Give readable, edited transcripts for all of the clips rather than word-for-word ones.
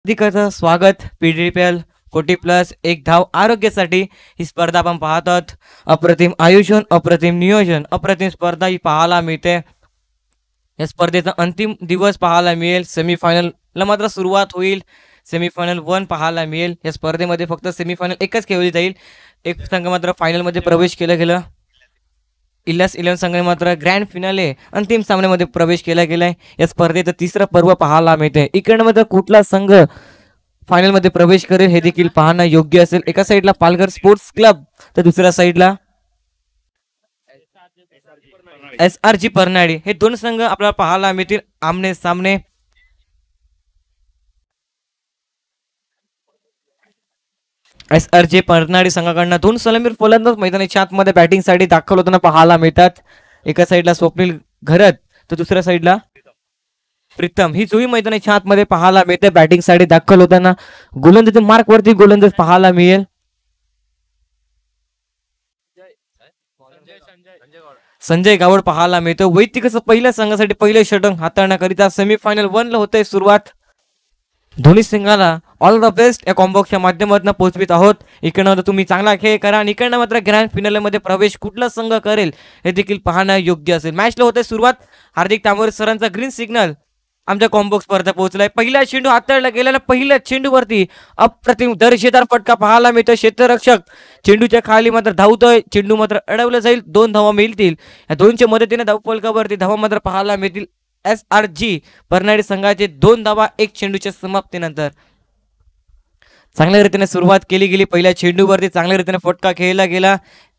हार्दिक स्वागत पीडीपीएल कोटी प्लस एक धाव आरोग्यासाठी ही स्पर्धा आपण पाहत आहोत। अप्रतिम आयोजन, अप्रतिम नियोजन, अप्रतिम स्पर्धा ही पाहायला मिळते। या स्पर्धेचा अंतिम दिवस पाहायला मिळेल। सेमीफायनलला मात्र सुरुवात होईल। सेमीफायनल 1 पाहायला मिळेल। या स्पर्धेमध्ये फक्त सेमीफायनल एकच खेळली जाईल। एक संघ मात्र फायनलमध्ये प्रवेश केला गेला। इल्हास 11 संघ मात्र ग्रँड फिनाले अंतिम सामन्यामध्ये प्रवेश केला गेलाय। या स्पर्धेचं तिसरं पर्व पाहायला मिळते। इकडे मात्र कुठला संघ फायनल मध्ये प्रवेश करेल हे देखील पाहणं योग्य असेल। एका साइडला पालघर स्पोर्ट्स क्लब तर दुसऱ्या साइडला SRG परनाडी हे दोन संघ आपल्याला पाहायला मिळतील आमने सामने। SRG परनाडी संघाकडून दोन सलामीर फलंदाज मैदानाच्या आतमध्ये बॅटिंग साठी दाखल होताना पाहायला मिळतात। एका साइडला स्वप्नील घरत तर दुसऱ्या साइडला प्रीतम ही जुई मैदानाच्या आतमध्ये पाहायला मिळते बॅटिंग साठी दाखल होताना। गोलंदाज मार्क वरती गोलंदाज पाहायला मिळेल संजय गावड पाहायला मिळतो। वैयक्तिक असं पहिल्या संघासाठी पहिले षटक हाताळण्याकरिता सेमीफायनल 1 ला होते सुरुवात। दोन्ही संघाला ऑल द बेस्ट या कॉम्बॉक्सच्या माध्यमातून पोहोचवित आहोत। इकडनं तुम्ही चांगला खेळ करा आणि इकडनं मात्र ग्रँड फिनाले मध्ये प्रवेश कुठला संघ करेल हे देखील पाहणं योग्य असेल। मॅचला होते सुरुवात। हार्दिक तांबोरे सरांचा ग्रीन सिग्नल आमच्या कॉम्बॉक्स स्पर्धा पोहोचलाय। पहिला चेंडू हाताळला गेलेला पहिल्या चेंडूवरती अप्रतिम दर्जेदार फटका पाहायला मिळतो। क्षेत्ररक्षक चेंडूच्या खाली मात्र धावतोय। चेंडू मात्र अडवला जाईल। 2 धावा मिळतील। या दोनच्या मदतीने धावफलकावरती धावा मात्र पाहायला मिळतील। SRG परनाडी संघाचे 2 धावा 1 चेंडूच्या समाप्तीनंतर। चांगल्या रीतीने सुरुवात केली गेली। पहिल्या चेंडूवरती चांगल्या रीतीने फटका खेळला गेला।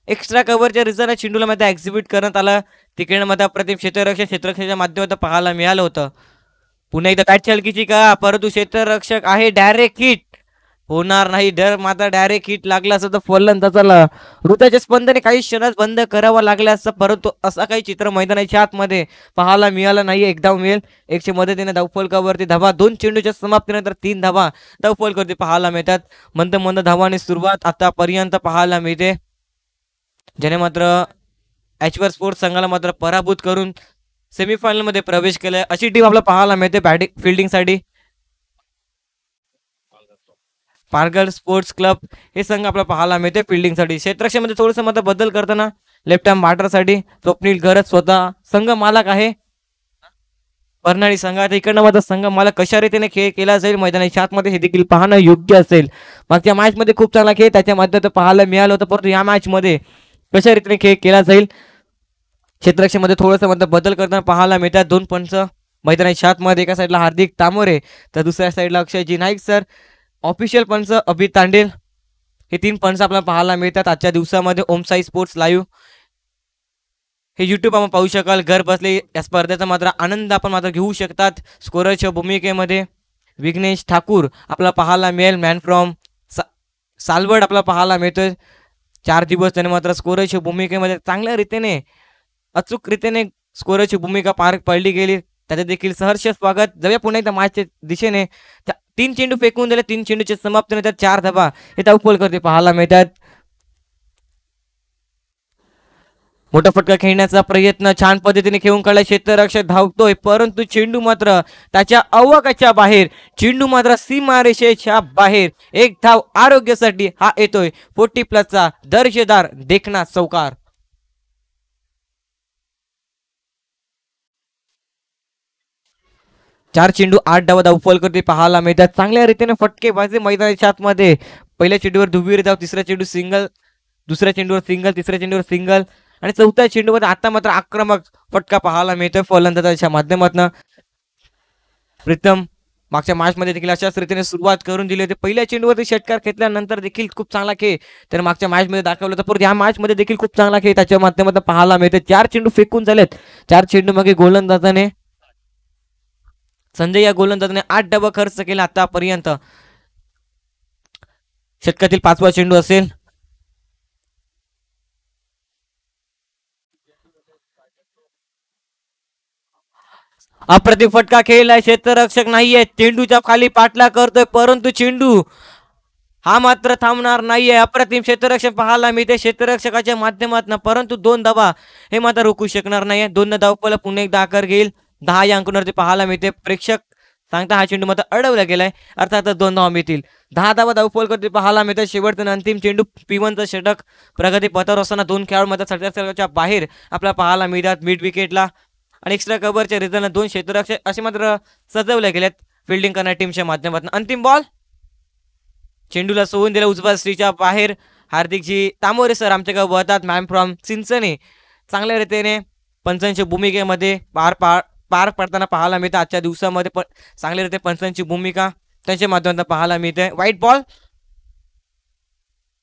एक्स्ट्रा कव्हरच्या रिझन चेंडूला मध्ये एक्झिबिट करण्यात आला। तिकडे मध्ये अप्रतिम क्षेत्ररक्षकाच्या माध्यमातून पाहायला मिळालं होतं। पुन्हा एकदा बॅट हलकीची का परंतु क्षेत्ररक्षक आहे डायरेक्ट हिट होणार नाही। डर मात्र डायरेक्ट हिट लागला असं तर फलंदाजाला हृदयाच्या स्पंदने काही क्षणात बंद करावा लागला असं, परंतु असा काही चित्र मैदानाच्या आतमध्ये पाहायला मिळालं नाही। एक धाव मिळेल। 100 मदतीने धावफलकावरती धावा 2 चेंडूच्या समाप्तीनंतर 3 धावा धावफलकावरती पाहायला मिळतात। मंद मंद धावाने सुरुवात आतापर्यंत पाहायला मिळते, ज्याने मात्र एचवर स्पोर्ट्स संघाला मात्र पराभूत करून सेमीफायनल मध्ये प्रवेश केलाय। अशी टीम आपल्याला पाहायला मिळते बॅटिंग फिल्डिंग साठी। पालघर स्पोर्ट्स क्लब हे संघ आपल्याला पाहायला मिळते फिल्डिंग साठी। क्षेत्ररक्षणामध्ये थोडंसं मात्र बदल करताना लेफ्ट हँड बॅटर साठी स्वप्नील घरत स्वतः संघ मालक आहे परनाडी संघात। इकडनं मात्र संघ मालक कशा रीतीने खेळ केला जाईल मैदानाच्या आतमध्ये हे देखील पाहणं योग्य असेल। मागच्या मॅच मध्ये खूप चांगला खेळ त्याच्या माध्यमातून पाहायला मिळालं होतं, परंतु या मॅच मध्ये कशा रीतीने खेळ केला जाईल क्षेत्ररक्षणामध्ये थोडंसं मध्ये बदल करताना पाहायला मिळतात। 2 पंच मैदानाच्या आतमध्ये। एका साईडला हार्दिक तांबोरे तर दुसऱ्या साईडला अक्षयजी नाईक सर। ऑफिशियल पंच अभित तांडेल हे 3 पंच आपल्याला पाहायला मिळतात आजच्या दिवसामध्ये। ओम साई स्पोर्ट्स लाईव्ह हे YouTube आपण पाहू शकाल घर बसले। या स्पर्धेचा मात्र आनंद आपण मात्र घेऊ शकतात। स्कोररच्या भूमिकेमध्ये विघ्नेश ठाकूर आपल्याला पाहायला मिळेल। मॅन फ्रॉम सालवड आपल्याला पाहायला मिळतोय। 4 दिवस त्याने मात्र स्कोररच्या भूमिकेमध्ये चांगल्या रीतीने अचूक रीतीने स्कोररची भूमिका पार पडली गेली, त्याचे देखील सहर्ष स्वागत। जाऊया पुन्हा एकदा मॅचच्या दिशेने। 3 चेंडू फेकून दिले, 3 चेंडूच्या समाप्तीनंतर 4 धावा हे धावफलकावरती पाहायला मिळतात। मोठा फटका खेळण्याचा प्रयत्न छान पद्धतीने खेळून काढला। क्षेत्ररक्षक धावतोय परंतु चेंडू मात्र त्याच्या अवकाच्या बाहेर। चेंडू मात्र सीमारेषेच्या बाहेर। एक धाव आरोग्यासाठी हा येतोय 40 प्लसचा दर्जेदार देखणा चौकार। चार चेंडू 8 धावा धावफलकावरती पाहायला मिळतात। चांगल्या रीतीने फटकेबाजी मैदानाच्या आतमध्ये। पहिल्या चेंडूवर दुहेरी धाव, तिसऱ्या चेंडू सिंगल, दुसऱ्या चेंडूवर सिंगल, तिसऱ्या चेंडूवर सिंगल आणि चौथ्या चेंडूवर आता मात्र आक्रमक फटका पाहायला मिळतोय फलंदाजाच्या माध्यमातून। प्रीतम मागच्या मॅच मध्ये देखील अशाच रीतीने सुरुवात करून दिली होती। पहिल्या चेंडूवरती षटकार घेतल्यानंतर देखील खूप चांगला खेळ त्याने मागच्या मॅच मध्ये दाखवला होता, परंतु या मॅच मध्ये देखील खूप चांगला खेळ त्याच्या माध्यमातून पाहायला मिळते। 4 चेंडू फेकून झालेत। 4 चेंडू मागे गोलंदाजाने संजय या गोलंदाजाने 8 धावा खर्च केला आतापर्यंत। षटकातील 5वा चेंडू असेल। अप्रतिम फटका खेळलाय। क्षेत्ररक्षक नाहीये, चेंडूच्या खाली पाठला करतोय परंतु चेंडू हा मात्र थांबणार नाहीये। अप्रतिम क्षेत्ररक्षक पाहायला मिळते क्षेत्ररक्षकाच्या माध्यमातून, परंतु 2 धावा हे मात्र रोखू शकणार नाहीये। 2 धावफलक पुन्हा एकदा आकार घेईल। 10 या अंकावरती पाहायला मिळते। प्रेक्षक सांगता हा चेंडू मात्र अडवला गेलाय, अर्थातच 2 धावा मिळतील. 10 धावा धावफल करते पाहायला मिळतात. शेवटचा अंतिम चेंडू P1चं षटक प्रगती पथावर असताना 2 खेळाडू मात्र षटकाच्या बाहेर आपल्याला पाहायला मिळतात मिड विकेटला. आणि एक्स्ट्रा कव्हरच्या रिझन 2 क्षेत्ररक्षक असे मात्र सजवले गेलेत फिल्डिंग करणाऱ्या टीमच्या माध्यमातून. अंतिम बॉल चेंडूला सोडून दिला उजव्या स्त्रीच्या बाहेर. हार्दिकजी तामोरे सर आमच्याकडे वळतात, मॅम फ्रॉम चिंचणी. चांगल्या रीतीने पंचांच्या भूमिकेमध्ये पार पडताना पाहायला मिळतं. आजच्या दिवसामध्ये पण चांगल्या रीते पंचांची भूमिका त्यांच्या माध्यमातून पाहायला मिळते. व्हाईट बॉल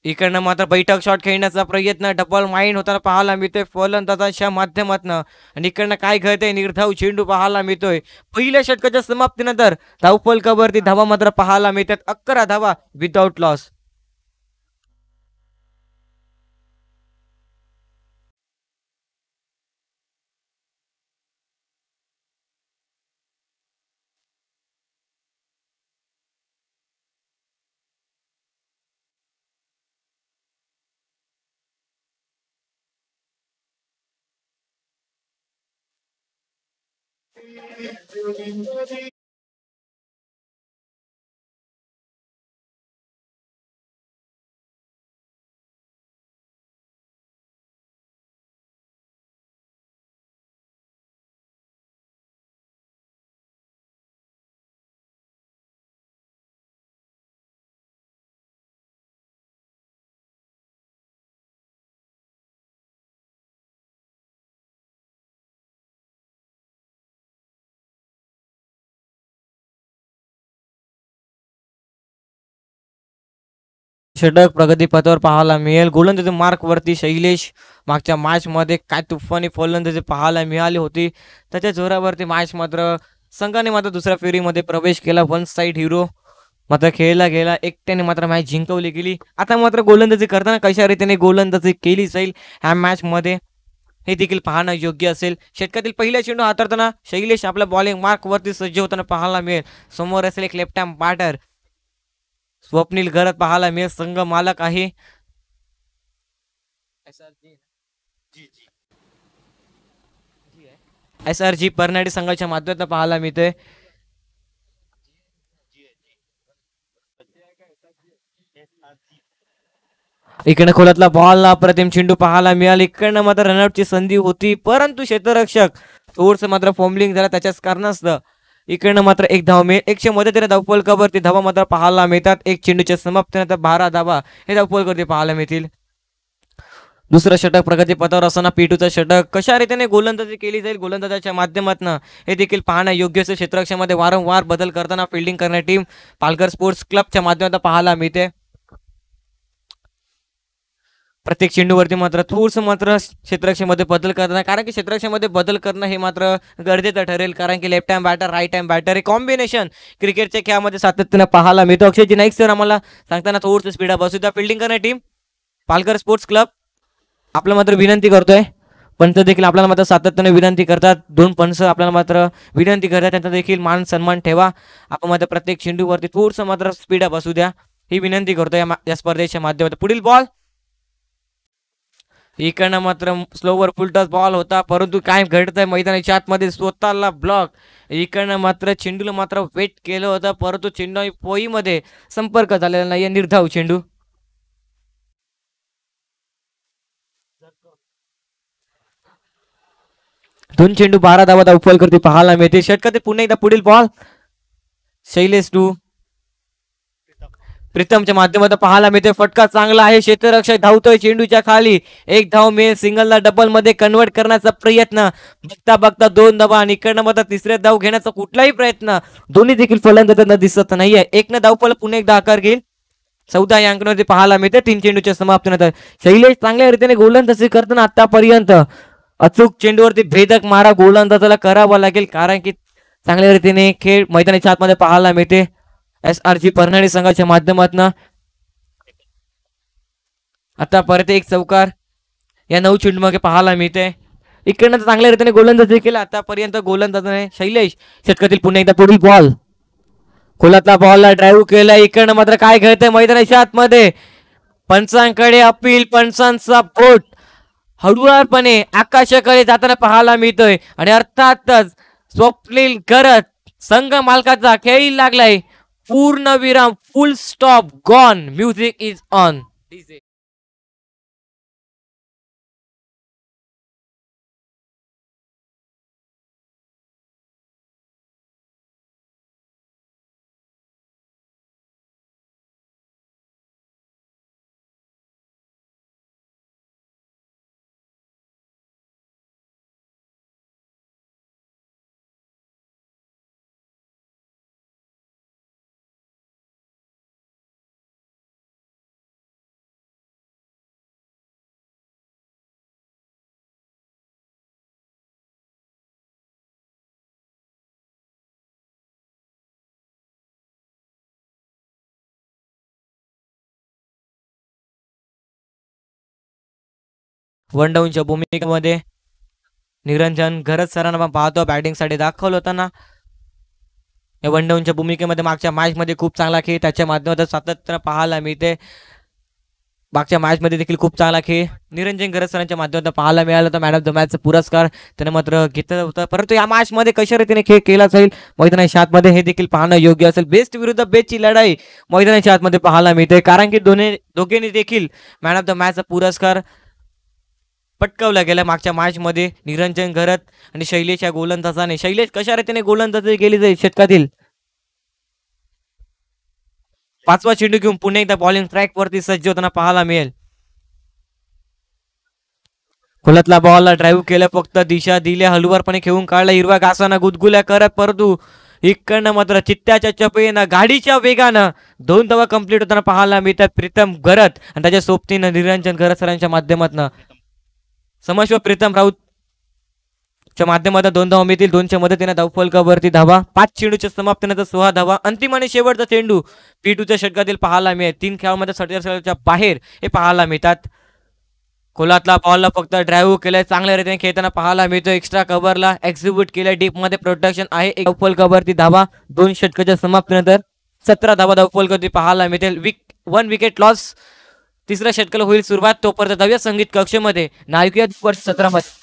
इकडनं मात्र बैठक शॉट खेळण्याचा प्रयत्न डबल माइंड होताना पाहायला मिळतोय फलंदाजाच्या माध्यमातून. आणि इकडनं काय घडतंय निर्धाव चेंडू पाहायला मिळतोय. पहिल्या षटकाच्या समाप्तीनंतर धावफलकावरती धावा मात्र पाहायला मिळतात. 11 धावा विदाउट लॉस. षटक प्रगती पथावर पाहायला मिळेल. गोलंदाजी मार्क वरती शैलेश मागच्या मॅच मध्ये काय तुफानी फलंदाजी पाहायला मिळाली होती. त्याच्या जोरावरती मॅच मात्र संघाने मात्र दुसऱ्या फेरीमध्ये प्रवेश केला. वन साइड हिरो मात्र खेळला गेला. एकट्याने मात्र मॅच जिंकवली गेली. आता मात्र गोलंदाजी करताना कशा रीतीने गोलंदाजी केली जाईल ह्या मॅच मध्ये हे देखील पाहणं योग्य असेल. षटकातील पहिला चेंडू हाताळताना शैलेश आपल्या बॉलिंग मार्क वरती सज्ज होताना पाहायला मिळेल. समोर असेल एक लेफ्ट हँड बॅटर स्वप्नील घरात पाहायला मिळेल. संघ मालक आहे SRG परनाडी संघाच्या माध्यमातून पाहायला मिळते. इकडनं खोलातला बॉल अप्रतिम चेंडू पाहायला मिळाला. इकडनं मात्र रनआउटची संधी होती परंतु क्षेत्ररक्षक थोडस मात्र फॉर्मलिंग झाला त्याच्याच कारणास्तव इकडनं मात्र 1 धाव मिळेल. 100 मध्ये धावफलकावरती धावा मात्र पाहायला मिळतात. एक चेंडूच्या समाप्तीनंतर 12 धावा हे धावफलकावरती पाहायला मिळतील. दुसरं षटक प्रगती पथावर असताना P2चं षटक कशा रीतीने गोलंदाजी केली जाईल गोलंदाजाच्या माध्यमातून हे देखील पाहणं योग्य असेल. क्षेत्ररक्षणामध्ये वारंवार बदल करताना फिल्डिंग करणारी टीम पालघर स्पोर्ट्स क्लबच्या माध्यमातून पाहायला मिळते. प्रत्येक चेंडूवरती मात्र थोडंसं मात्र क्षेत्ररक्षणामध्ये बदल करताना कारण की क्षेत्ररक्षणामध्ये बदल करणं हे मात्र गरजेचं ठरेल कारण की left hand batter right hand batter हे कॉम्बिनेशन क्रिकेटच्या खेळामध्ये सातत्याने पाहायला मिळतं. अक्षयजी नाईक सर आम्हाला सांगताना थोडंसं स्पीड बसू द्या. फिल्डिंग करणारी टीम पालघर स्पोर्ट्स क्लब आपलं मात्र विनंती करतोय. पंच देखील आपल्याला मात्र सातत्याने विनंती करतात. 2 पंच आपल्याला मात्र विनंती करतात त्यांचा देखील मान सन्मान ठेवा. आपण मात्र प्रत्येक चेंडूवरती थोडंसं मात्र स्पीड बसू द्या ही विनंती करतोय या स्पर्धेच्या माध्यमातून. पुढील बॉल इकडनं मात्र स्लोवर फुल टच बॉल होता परंतु काय घडत आहे मैदानाच्या आतमध्ये स्वतःला ब्लॉक. इकडनं मात्र चेंडूला मात्र वेट केलं होतं परंतु चेंडू पोईमध्ये संपर्क झालेला नाही. निर्धाव चेंडू 2 चेंडू 12 धावा धावफल करते पाहायला मिळते. षटकातील पुन्हा एकदा पुढील बॉल शैलेश टू प्रीतमच्या माध्यमातून पाहायला मिळते. फटका चांगला आहे. क्षेत्ररक्षक धावतोय चेंडूच्या खाली. 1 धाव मिळेल. सिंगलला डबल मध्ये कन्वर्ट करण्याचा प्रयत्न बघता बघता 2 धावा आणि इकडनं मात्र तिसऱ्या धाव घेण्याचा कुठलाही प्रयत्न दोन्ही देखील फलंदाजांना दिसत नाहीये. 1 धावफल पुन्हा एकदा आकार घेईल. 14 या अंकावरती पाहायला मिळते. 3 चेंडूच्या समाप्तीनंतर शैलेश चांगल्या रीतीने गोलंदाजी करताना आतापर्यंत अचूक चेंडूवरती भेदक मारा गोलंदाजाला करावा लागेल कारण की चांगल्या रीतीने खेळ मैदानाच्या आतमध्ये पाहायला मिळते. SRG परनाडी संघाच्या माध्यमातून आता परत एक चौकार या 9 चेंडू मागे पाहायला मिळते. इकडनं चांगल्या रीतीने गोलंदाजी केला आतापर्यंत गोलंदाजाने शैलेश. षटकातील पुन्हा एकदा पुढील बॉल खोलातला बॉलला ड्राईव्ह केला. इकडनं मात्र काय घडतंय मैदानाच्या आतमध्ये पंचांकडे अपील. पंचांचा बोट हळुवारपणे आकाशाकडे जाताना पाहायला मिळतोय आणि अर्थातच स्वप्नील गरत संघ मालकाचा खेळ लागलाय. पूर्ण विराम, फुल stop, gone. Music is on. One डाऊनच्या भूमिकेमध्ये निरंजन घरत सरांना पाहतो बॅटिंग साठी दाखवलं होताना. या वन डाऊनच्या भूमिकेमध्ये मागच्या मॅच मध्ये खूप चांगला खेळ त्याच्या माध्यमातून सातत्यानं पाहायला मिळते. मागच्या मॅच मध्ये देखील खूप चांगला खेळ निरंजन घरत सरांच्या माध्यमातून पाहायला मिळाला होता. मॅन ऑफ द मॅचचा पुरस्कार त्याने मात्र घेतला होता. परंतु या मॅच मध्ये कशा रीतीने खेळ केला जाईल मैदानाच्या आतमध्ये हे देखील पाहणं योग्य असेल. बेस्ट विरुद्ध बेस्टची लढाई मैदानाच्या आतमध्ये पाहायला मिळते, कारण की दोघांनी देखील मॅन ऑफ द मॅचचा पुरस्कार पटकावला गेला. मागच्या मॅच मध्ये निरंजन घरत आणि शैलेश या गोलंदाजाने शैलेश कशा रीतीने गोलंदाजी केली जाईल षटकातील पाचवा चेंडू घेऊन पुन्हा एकदा बॉलिंग ट्रॅक वरती सज्ज होताना पाहायला मिळेल. खोलातला बॉलला ड्राईव्ह केलं, फक्त दिशा दिल्या, हलवारपणे खेळून काढला, हिरवा घासाना गुदगुल्या करत, परंतु इकडनं मात्र चित्त्याच्या चपेनं गाडीच्या वेगानं 2 धावा कंप्लीट होताना पाहायला मिळतात प्रीतम घरत आणि त्याच्या सोबतीनं निरंजन घरत सरांच्या माध्यमातून समश्व प्रीतम राऊत च्या माध्यमातून 2 धावा मिळतील. 2च्या मदतीने धावफलकावरती धावा. 5 चेंडूच्या समाप्तीनंतर 16 धावा. अंतिम आणि शेवटचा चेंडू P2च्या षटकातील पाहायला मिळेल. 3 खेळामध्ये 37 बाहेर हे पाहायला मिळतात. खोलातला बॉलला फक्त ड्राईव्ह केलाय, चांगल्या रीतीने खेळताना पाहायला मिळतो. एक्स्ट्रा कव्हरला एक्झिक्यूट केलाय, डीप मध्ये प्रोटेक्शन आहे. एक धावफलकावरती धावा. 2 षटकाच्या समाप्तीनंतर 17 धावा धावफलकावरती पाहायला मिळतील. 1 विकेट लॉस. तिसऱ्या षटकाला होईल सुरुवात. तोपर्यंत धाव्या संगीत कक्षेमध्ये नायकुया वर्ष 17 मध्ये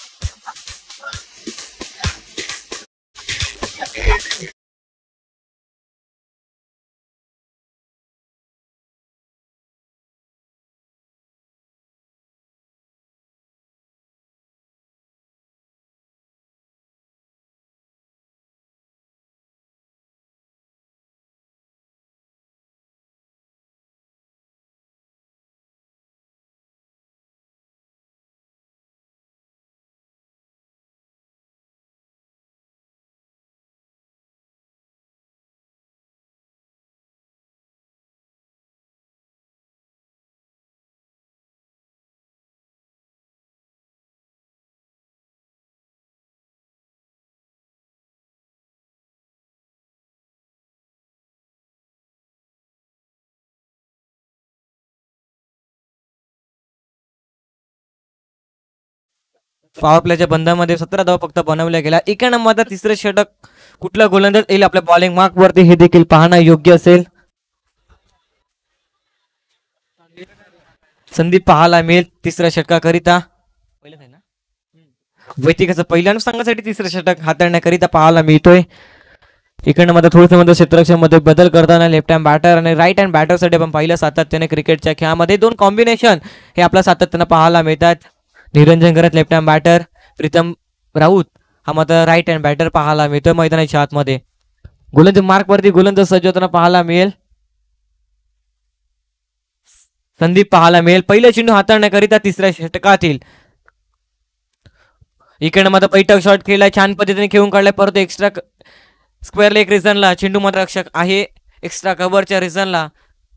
पॉवर प्लेच्या बंधामध्ये 17 धावा फक्त बनवल्या गेल्या. एका नंबरचा तिसरे षटक कुठला गोलंदाज येईल आपल्या बॉलिंग मार्क वरती हे देखील पाहणं योग्य असेल. संदीप पाहायला मिळेल तिसऱ्या षटकाकरिता. वैतिकाचं पहिल्या संघासाठी तिसरं षटक हाताळण्याकरिता पाहायला मिळतोय. इकडनं मात्र थोडंसं मध्ये क्षेत्ररक्षण मध्ये बदल करताना लेफ्ट हँड बॅटर आणि राईट हँड बॅटर साठी आपण पाहिलं सातत्याने क्रिकेटच्या खेळामध्ये 2 कॉम्बिनेशन हे आपल्या सातत्यानं पाहायला मिळतात. Niranjan Gharat left hand batter, Pritam Raut हा मात्र राईट हँड बॅटर पाहायला मिळतोय. मैदानाच्या आतमध्ये गोलंदाज मार्क वरती गोलंदाज सज्ज होताना पाहायला मिळेल. संदीप पाहायला मिळेल पहिला चेंडू हाताळण्याकरिता तिसऱ्या षटकातील. इकडे मात्र बैठक शॉट खेळलाय, छान पद्धतीने खेळून काढलाय, परत एक्स्ट्रा स्क्वेअर लेग रिझनला चेंडू मात्र रक्षक आहे एक्स्ट्रा कव्हरच्या रिझनला.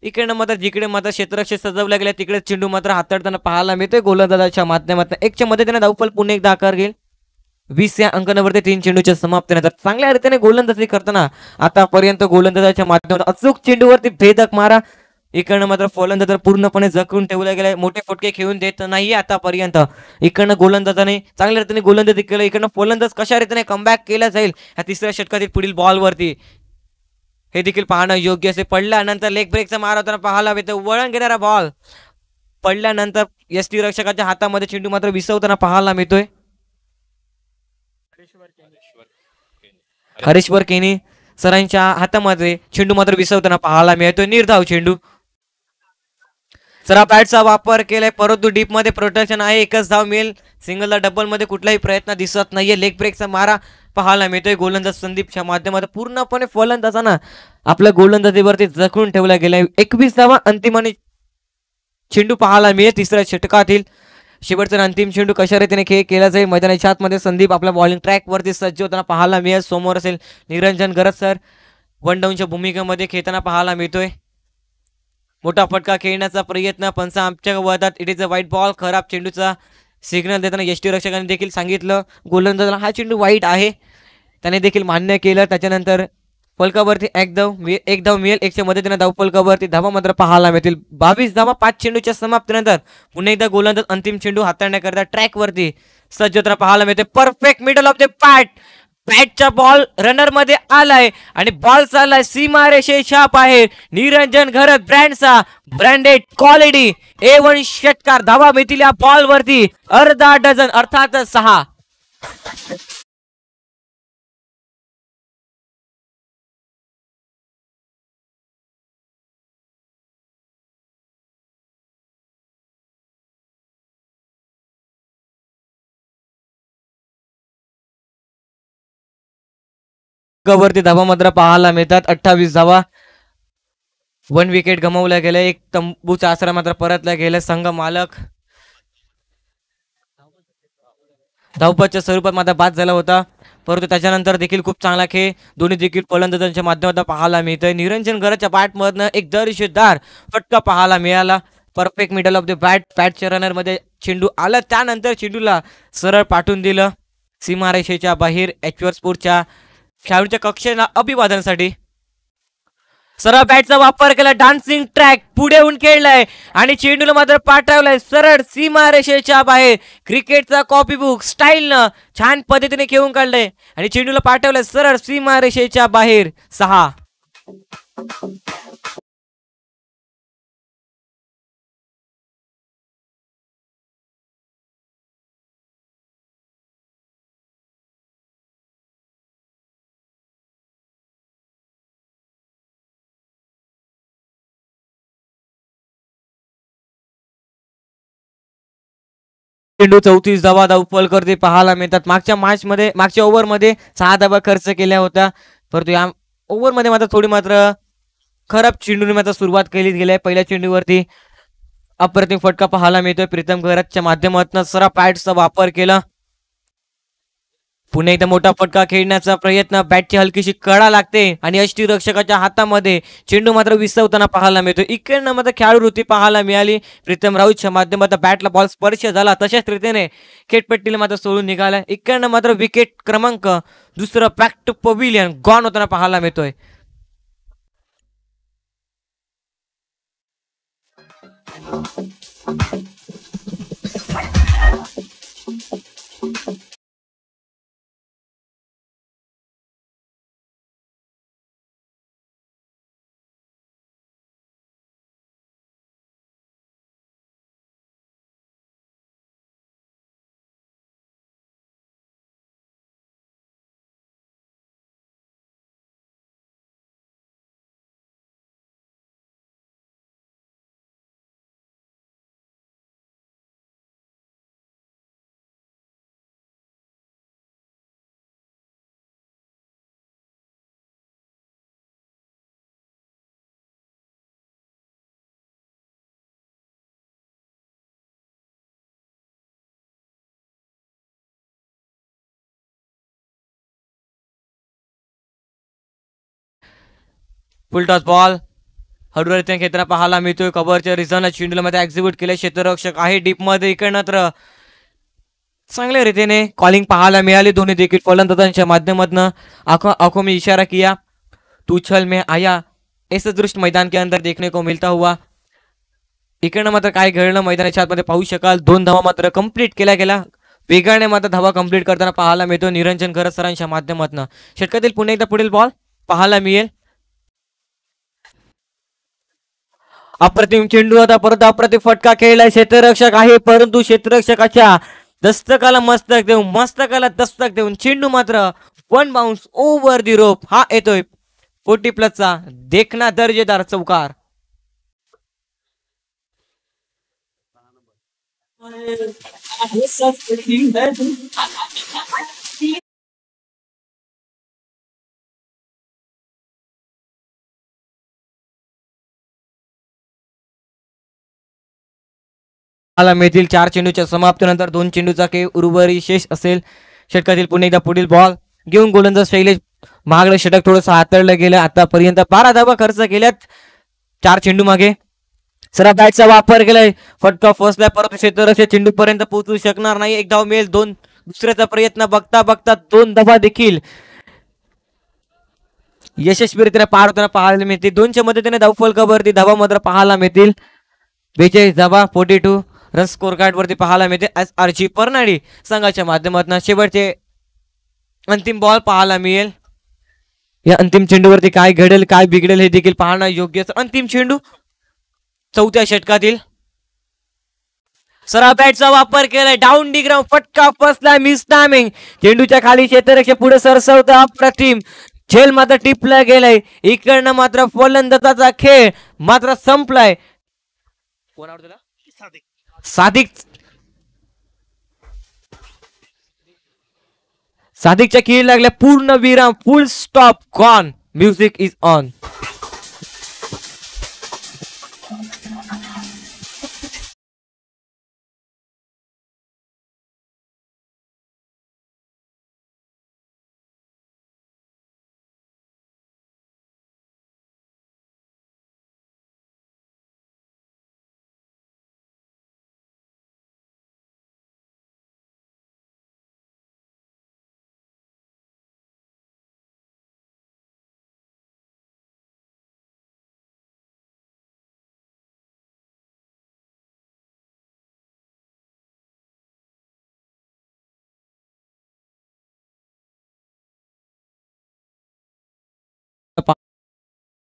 इकडे मात्र जिकडे मात्र क्षेत्ररक्षक सजवल्या गेल्या तिकडे चेंडू मात्र हाताळताना पाहायला मिळतोय गोलंदाजाच्या माध्यमातून. 1च्या मदतीने धावफल पुन्हा एकदा आकार घेईल. 20 या अंकांवरती 3 चेंडूच्या समाप्तीनंतर चांगल्या रीतीने गोलंदाजी करताना आतापर्यंत गोलंदाजाच्या माध्यमातून अचूक चेंडूवरती भेदक मारा. इकडनं मात्र फलंदाज पूर्णपणे जखून ठेवला गेलाय, मोठे फटके खेळून देत नाहीये आतापर्यंत. इकडनं गोलंदाजाने चांगल्या रीतीने गोलंदाजी केलं. इकडनं फलंदाज कशा रीतीने कमबॅक केला जाईल या तिसऱ्या षटकातील पुढील बॉलवरती हे देखील पाहणं योग्य असे. पडल्यानंतर लेग ब्रेकचा मार होताना पाहायला मिळतो. वळण घेणारा बॉल पडल्यानंतर यष्टी रक्षकाच्या हातामध्ये चेंडू मात्र विसवताना पाहायला मिळतोय. हरीश्वर केनी सरांच्या हातामध्ये चेंडू मात्र विसवताना पाहायला मिळतोय. निर्धाव चेंडू. सरा बॅटचा वापर केलाय परंतु डीप मध्ये प्रोटेक्शन आहे. एकच धाव मिळेल. सिंगलला डबल मध्ये कुठलाही प्रयत्न दिसत नाहीये. लेग ब्रेकचा मारा पाहायला मिळतोय. गोलंदाज संदीपच्या माध्यमातून पूर्णपणे फलंदाजांना आपल्या गोलंदाजीवरती जखून ठेवला गेलाय. 21 धावा अंतिम आणि चेंडू पाहायला मिळेल तिसऱ्या षटकातील. शेवटचा अंतिम चेंडू कशा रीतीने खेळ केला जाईल मैदानाच्या आतमध्ये संदीप आपल्या बॉलिंग ट्रॅक वरती सज्ज होताना पाहायला मिळेल. समोर असेल निरंजन गरज सर वन डाऊनच्या भूमिकेमध्ये खेळताना पाहायला मिळतोय. मोठा फटका खेळण्याचा प्रयत्न पंच आमच्या वर्धात. इट इज अ वाईट बॉल. खराब चेंडूचा सिग्नल देताना यष्टीरक्षकांनी देखील सांगितलं गोलंदाजाला हा चेंडू वाईट आहे. त्याने देखील मान्य केलं. त्याच्यानंतर फलकावरती एक धाव मिळेल. 100 मदतीने धाव फलकावरती धावा मात्र पाहायला मिळतील. 22 धावा 5 चेंडूच्या समाप्तीनंतर पुन्हा एकदा गोलंदाज अंतिम चेंडू हाताळण्याकरता ट्रॅक वरती सज्ज होताना पाहायला मिळते. परफेक्ट मिडल ऑफ द बॅटचा बॉल रनर मध्ये आलाय आणि बॉल चाललाय सीमारेषेच्या बाहेर. निरंजन घरत ब्रँडचा ब्रँडेड क्वालिटी A1 षटकार. धावा मिळतील या बॉल वरती अर्धा डझन अर्थात 6. वरती धावा मात्र पाहायला मिळतात. 28 धावा. 1 विकेट गमावल्या गेल्या. एक तंबूचा आसरा मात्र परतला गेला. संघ मालक धावपतच्या स्वरूपात मात्र बाद झाला होता परंतु त्याच्यानंतर देखील खूप चांगला खेळ दोन्ही देखील फलंदाजांच्या माध्यमातून पाहायला मिळतोय. निरंजन घराच्या बॅटमधनं एक दर्जेदार फटका पाहायला मिळाला. परफेक्ट मिडल ऑफ द बॅटच्या रनर मध्ये चेंडू आला. त्यानंतर चेंडूला सरळ पाठवून दिलं सीमारेषेच्या बाहेर. एचवर स्पोर्टच्या खेळाडूच्या कक्षेला अभिवादनासाठी सरळ बॅटचा वापर केला. डान्सिंग ट्रॅक पुढे येऊन खेळलाय आणि चेंडूला मात्र पाठवलाय सरळ सीमारेषेच्या बाहेर. क्रिकेटचा कॉपी बुक स्टाईलनं छान पद्धतीने खेळून काढलंय आणि चेंडूला पाठवलाय सरळ सीमारेषेच्या बाहेर. 6. चेंडू 34 धावा धावफल करते पाहायला मिळतात. मागच्या ओव्हरमध्ये 6 धावा खर्च केल्या होत्या परंतु या ओव्हरमध्ये मात्र थोडी मात्र खराब चेंडूने मात्र सुरुवात केली गेली आहे. पहिल्या चेंडूवरती अप्रतिम फटका पाहायला मिळतोय. प्रीतम घराच्या माध्यमातून सरा पॅडचा वापर केला. पुन्हा एकदा मोठा फटका खेळण्याचा प्रयत्न. बॅटची हलकीशी कडा लागते आणि यष्टीरक्षकाच्या हातामध्ये चेंडू मात्र विसवताना पाहायला मिळतो. इकडनं मात्र खेळाडू वृत्ती पाहायला मिळाली. प्रीतम राऊतच्या माध्यमातून बॅटला बॉल स्पर्श झाला तशाच रीतीने खेळपट्टीला मात्र सोडून निघाला. इकडनं मात्र विकेट क्रमांक 2 बॅक टू पवेलियन गॉन होताना पाहायला मिळतोय. फुल टॉस बॉल हळूहळू खेळताना पाहायला मिळतोय. कव्हरच्या रिझनला चेंडूला मध्ये एक्झिक्यूट केले. क्षेत्ररक्षक आहे डीप मध्ये. इकडनं तर चांगल्या रीतीने कॉलिंग पाहायला मिळाली दोन्ही देखील फलंदाजांच्या माध्यमातून. आंखों में इशारा किया तू छल में आया ऐसा दृश्य मैदान के अंदर देखने को मिलता हुआ. इकडनं मात्र काय घडलं मैदानाच्या आतमध्ये पाहू शकाल. 2 धावा मात्र कंप्लीट केल्या गेल्या. वेगाने मात्र धावा कंप्लीट करताना पाहायला मिळतो निरंजन घरत सरांच्या माध्यमातून. षटकातील पुन्हा एकदा पुढील बॉल पाहायला मिळेल. अप्रतिम चेंडू होता परंतु अप्रतिम फटका खेळलाय. क्षेत्ररक्षक आहे परंतु क्षेत्ररक्षकाच्या दस्तकाला मस्तक देऊन चेंडू मात्र 1 बाउन्स ओव्हर दी रोप. हा येतोय 40+ देखना दर्जेदार चौकार. पाहायला मिळतील 4 चेंडूच्या समाप्तीनंतर 2 चेंडूचा खेळ उर्वरित शेष असेल. षटकातील पुन्हा एकदा पुढील बॉल घेऊन गोलंदाज शैलेश महागडे षटक थोडंसं हाताळलं गेलं. आतापर्यंत 12 धावा खर्च केल्यात 4 चेंडू मागे. सरा बॅटचा वापर केलाय, फटका फसलाय, परंतु क्षेत्ररक्षक चेंडू पर्यंत पोहोचू शकणार नाही. एक धाव मिळेल. दुसऱ्याचा प्रयत्न बघता बघता 2 धावा देखील यशस्वीरित्या पार होताना पाहायला मिळतील. 2च्या मदतीने धावफलकावरती धावा मात्र पाहायला मिळतील. 42 धावा 42 रन स्कोर कार्ड वरती पाहायला मिळते. SRG परनाडी संघाच्या माध्यमातून शेवटचे अंतिम बॉल पाहायला मिळेल. या अंतिम चेंडूवरती काय घडेल काय बिघडेल हे देखील पाहणं योग्य. अंतिम चेंडू 4थ्या षटकातील. सरा बॅटचा वापर केलाय, डाऊन डी ग्राउंड, फटका फसला, मिस टायमिंग. चेंडूच्या खाली क्षेत्ररक्षक पुढे सरसवत अप्रतिम झेल मात्र टिपला गेलाय. इकडनं मात्र फलंदाजाचा खेळ मात्र संपलाय. कोण आवडतं सादिकच्या खेळ लागल्या, पूर्ण विराम, फुल stop, gone, music is on.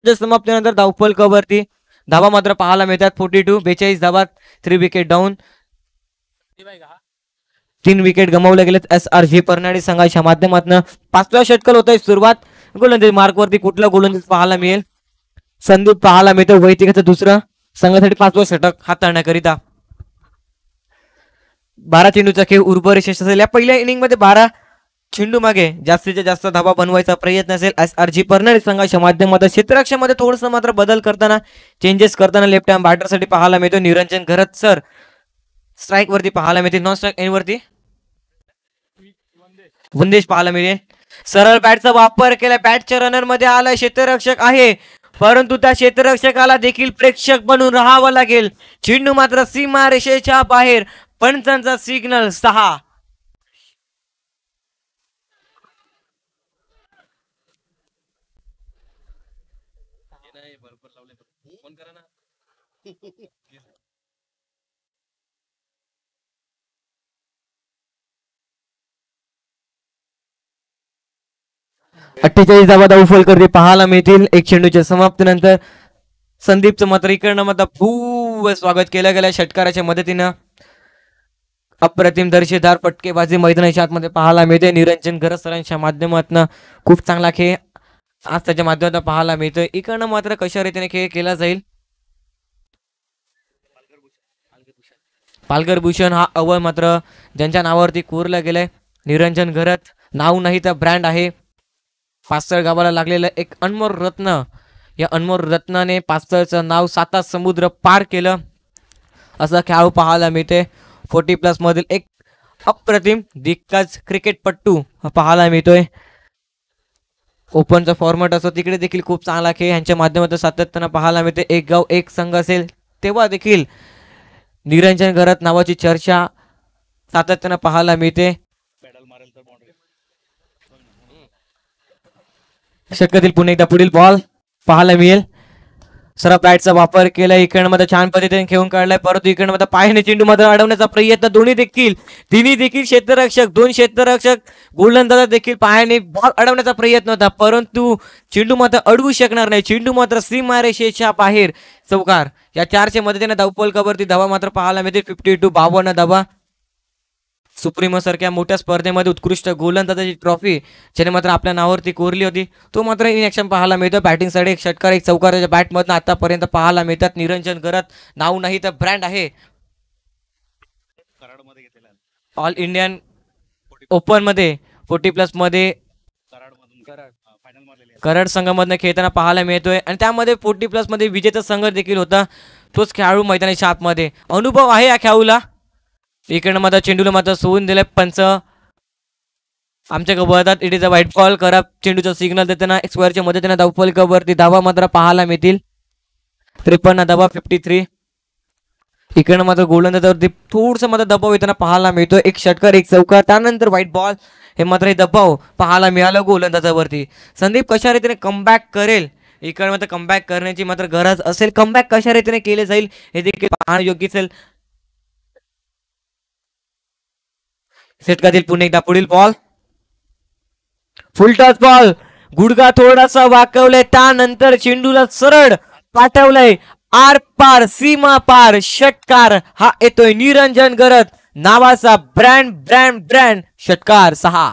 समाप्तीनंतर धावफलकावरती धावा मात्र पाहायला मिळतात. 42 42 धावा, 3 विकेट डाऊन, 3 विकेट गमावले गेलेत. SRG परनाडी संघाच्या माध्यमातून 5व्या षटकाला होत आहे सुरुवात. गोलंदाजी मार्कवरती कुठला गोलंदाज पाहायला मिळेल? संदीप पाहायला मिळतो, वैयक्तिक दुसरा, संघासाठी 5वं षटक हाताळण्याकरिता. 12 चेंडूचा खेळ उर्वरित शेष असेल. या पहिल्या इनिंग मध्ये 12 चेंडू मागे जास्तीत जास्त धावा बनवायचा प्रयत्न असेल. SRG परनाडी संघाच्या माध्यमातून क्षेत्ररक्षणामध्ये थोडंसं मात्र बदल करताना, चेंजेस करताना लेफ्ट हँड बॅटरसाठी पाहायला मिळतो. निरंजन घरत सर स्ट्राईक वरती पाहायला मिळते. नॉन स्ट्राईक एंड वरती वंदेश पाहायला मिळेल. सरळ बॅटचा वापर केला, बॅटच्या रनर मध्ये आला क्षेत्ररक्षक आहे, परंतु त्या क्षेत्ररक्षकाला देखील प्रेक्षक बनून राहावं लागेल. चेंडू मात्र सीमा रेषेच्या बाहेर. पंचांचा सिग्नल 6. अठ्ठेचाळीस धावा धावफलकावरती पाहायला मिळतील. 1 चेंडूच्या समाप्तीनंतर संदीपचं मात्र इकडनं मात्र खूप स्वागत केलं गेलं षटकाराच्या मदतीनं. अप्रतिम दर्जेदार फटकेबाजी मैदानाच्या आतमध्ये पाहायला मिळते. निरंजन घरत सरांच्या माध्यमातून खूप चांगला खेळ आज त्याच्या माध्यमातून पाहायला मिळतोय. इकडनं मात्र कशा रीतीने खेळ केला जाईल? पालघर भूषण हा अवय मात्र ज्यांच्या नावावरती कोरला गेलाय. निरंजन घरत नाव नाही तर ब्रँड आहे. पाचळ गावाला लागलेलं एक अनमोल रत्न. या अनमोल रत्नाने पाचळचं नाव 7 समुद्र पार केलं असं खेळाडू पाहायला मिळते. 40+ मधील एक अप्रतिम दिग्गज क्रिकेटपट्टू पाहायला मिळतोय. ओपनचा फॉर्मॅट असो तिकडे देखील खूप चांगला खेळ यांच्या माध्यमातून सातत्यानं पाहायला मिळते. एक गाव एक संघ असेल तेव्हा देखील निरंजन घरत नावाची चर्चा सातत्यानं पाहायला मिळते. षटकातील पुन्हा एकदा पुढील बॉल पाहायला मिळेल. सरा बॅटचा वापर केला, इकडनं मध्ये छान पद्धतीने खेळून काढलाय, परंतु इकडनं मध्ये पायाने चेंडू मध्ये अडवण्याचा प्रयत्न तिन्ही देखील क्षेत्ररक्षक, 2 क्षेत्ररक्षक, गोलंदाज देखील पायाने बॉल अडवण्याचा प्रयत्न होता, परंतु चेंडू मात्र अडवू शकणार नाही. चेंडू मात्र सीमारेषेच्या बाहेर चौकार. या 4च्या मदतीने धावफलकावरती धावा मात्र पाहायला मिळते. 52 52 धावा. सुप्रीमो सारख्या मोठ्या स्पर्धेमध्ये उत्कृष्ट गोलंदाजाची ट्रॉफी ज्याने मात्र आपल्या नावावरती कोरली होती, तो मात्र इन ॲक्शन पाहायला मिळतो. बॅटिंगसाठी एक षटकार, एक चौकार त्याच्या बॅटमधनं आतापर्यंत पाहायला मिळतात. निरंजन करत नाव नाही तर ब्रँड आहे. ऑल इंडियन ओपन मध्ये 40+ मध्ये कराड संघामधनं खेळताना पाहायला मिळतोय आणि त्यामध्ये 40+ मध्ये विजेता संघ देखील होता. तोच खेळाडू मैदानाच्या आतमध्ये अनुभव आहे या खेळाडूला. इकडनं मात्र चेंडूला मात्र सोडून दिले पंच आमच्या कबळतात. It is a white ball. करत चेंडूचा सिग्नल देताना स्क्वेअरच्या मदतीने धावफलकावरती धावा मात्र पाहायला मिळतील. 53 धावा, 53. इकडनं मात्र गोलंदाजावरती थोडंसं मात्र दबाव येताना पाहायला मिळतो. एक षटकार, एक चौकार, त्यानंतर व्हाईट बॉल. हे मात्र हे दबाव पाहायला मिळालं गोलंदाजावरती. संदीप कशा रीतीने कमबॅक करेल, इकडे मात्र कमबॅक करण्याची मात्र गरज असेल. कमबॅक कशा रीतीने केले जाईल हे देखील पाहणं योग्य असेल. षटकातील पुन्हा एकदा पुढील बॉल, फुलटॉस बॉल. गुडगा थोडासा वाकवलाय, त्यानंतर चेंडूला सरळ पाठवलंय आर पार, सीमा पार. षटकार हा येतोय निरंजन गरत नावाचा ब्रँड ब्रँड ब्रँड षटकार 6.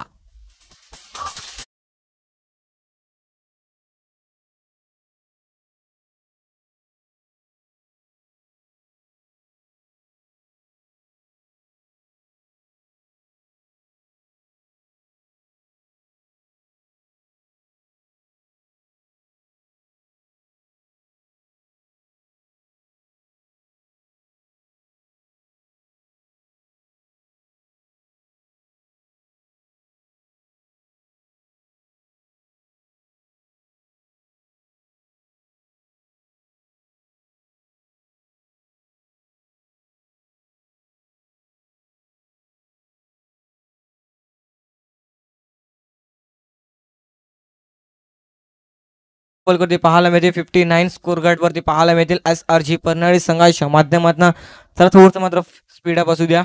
वरती पाहायला मिळते 59 स्कोर गार्ड वरती पाहायला मिळतील SRG परनाळी संघाच्या माध्यमातून. तर थोडंसं मात्र स्पीड अप असू द्या.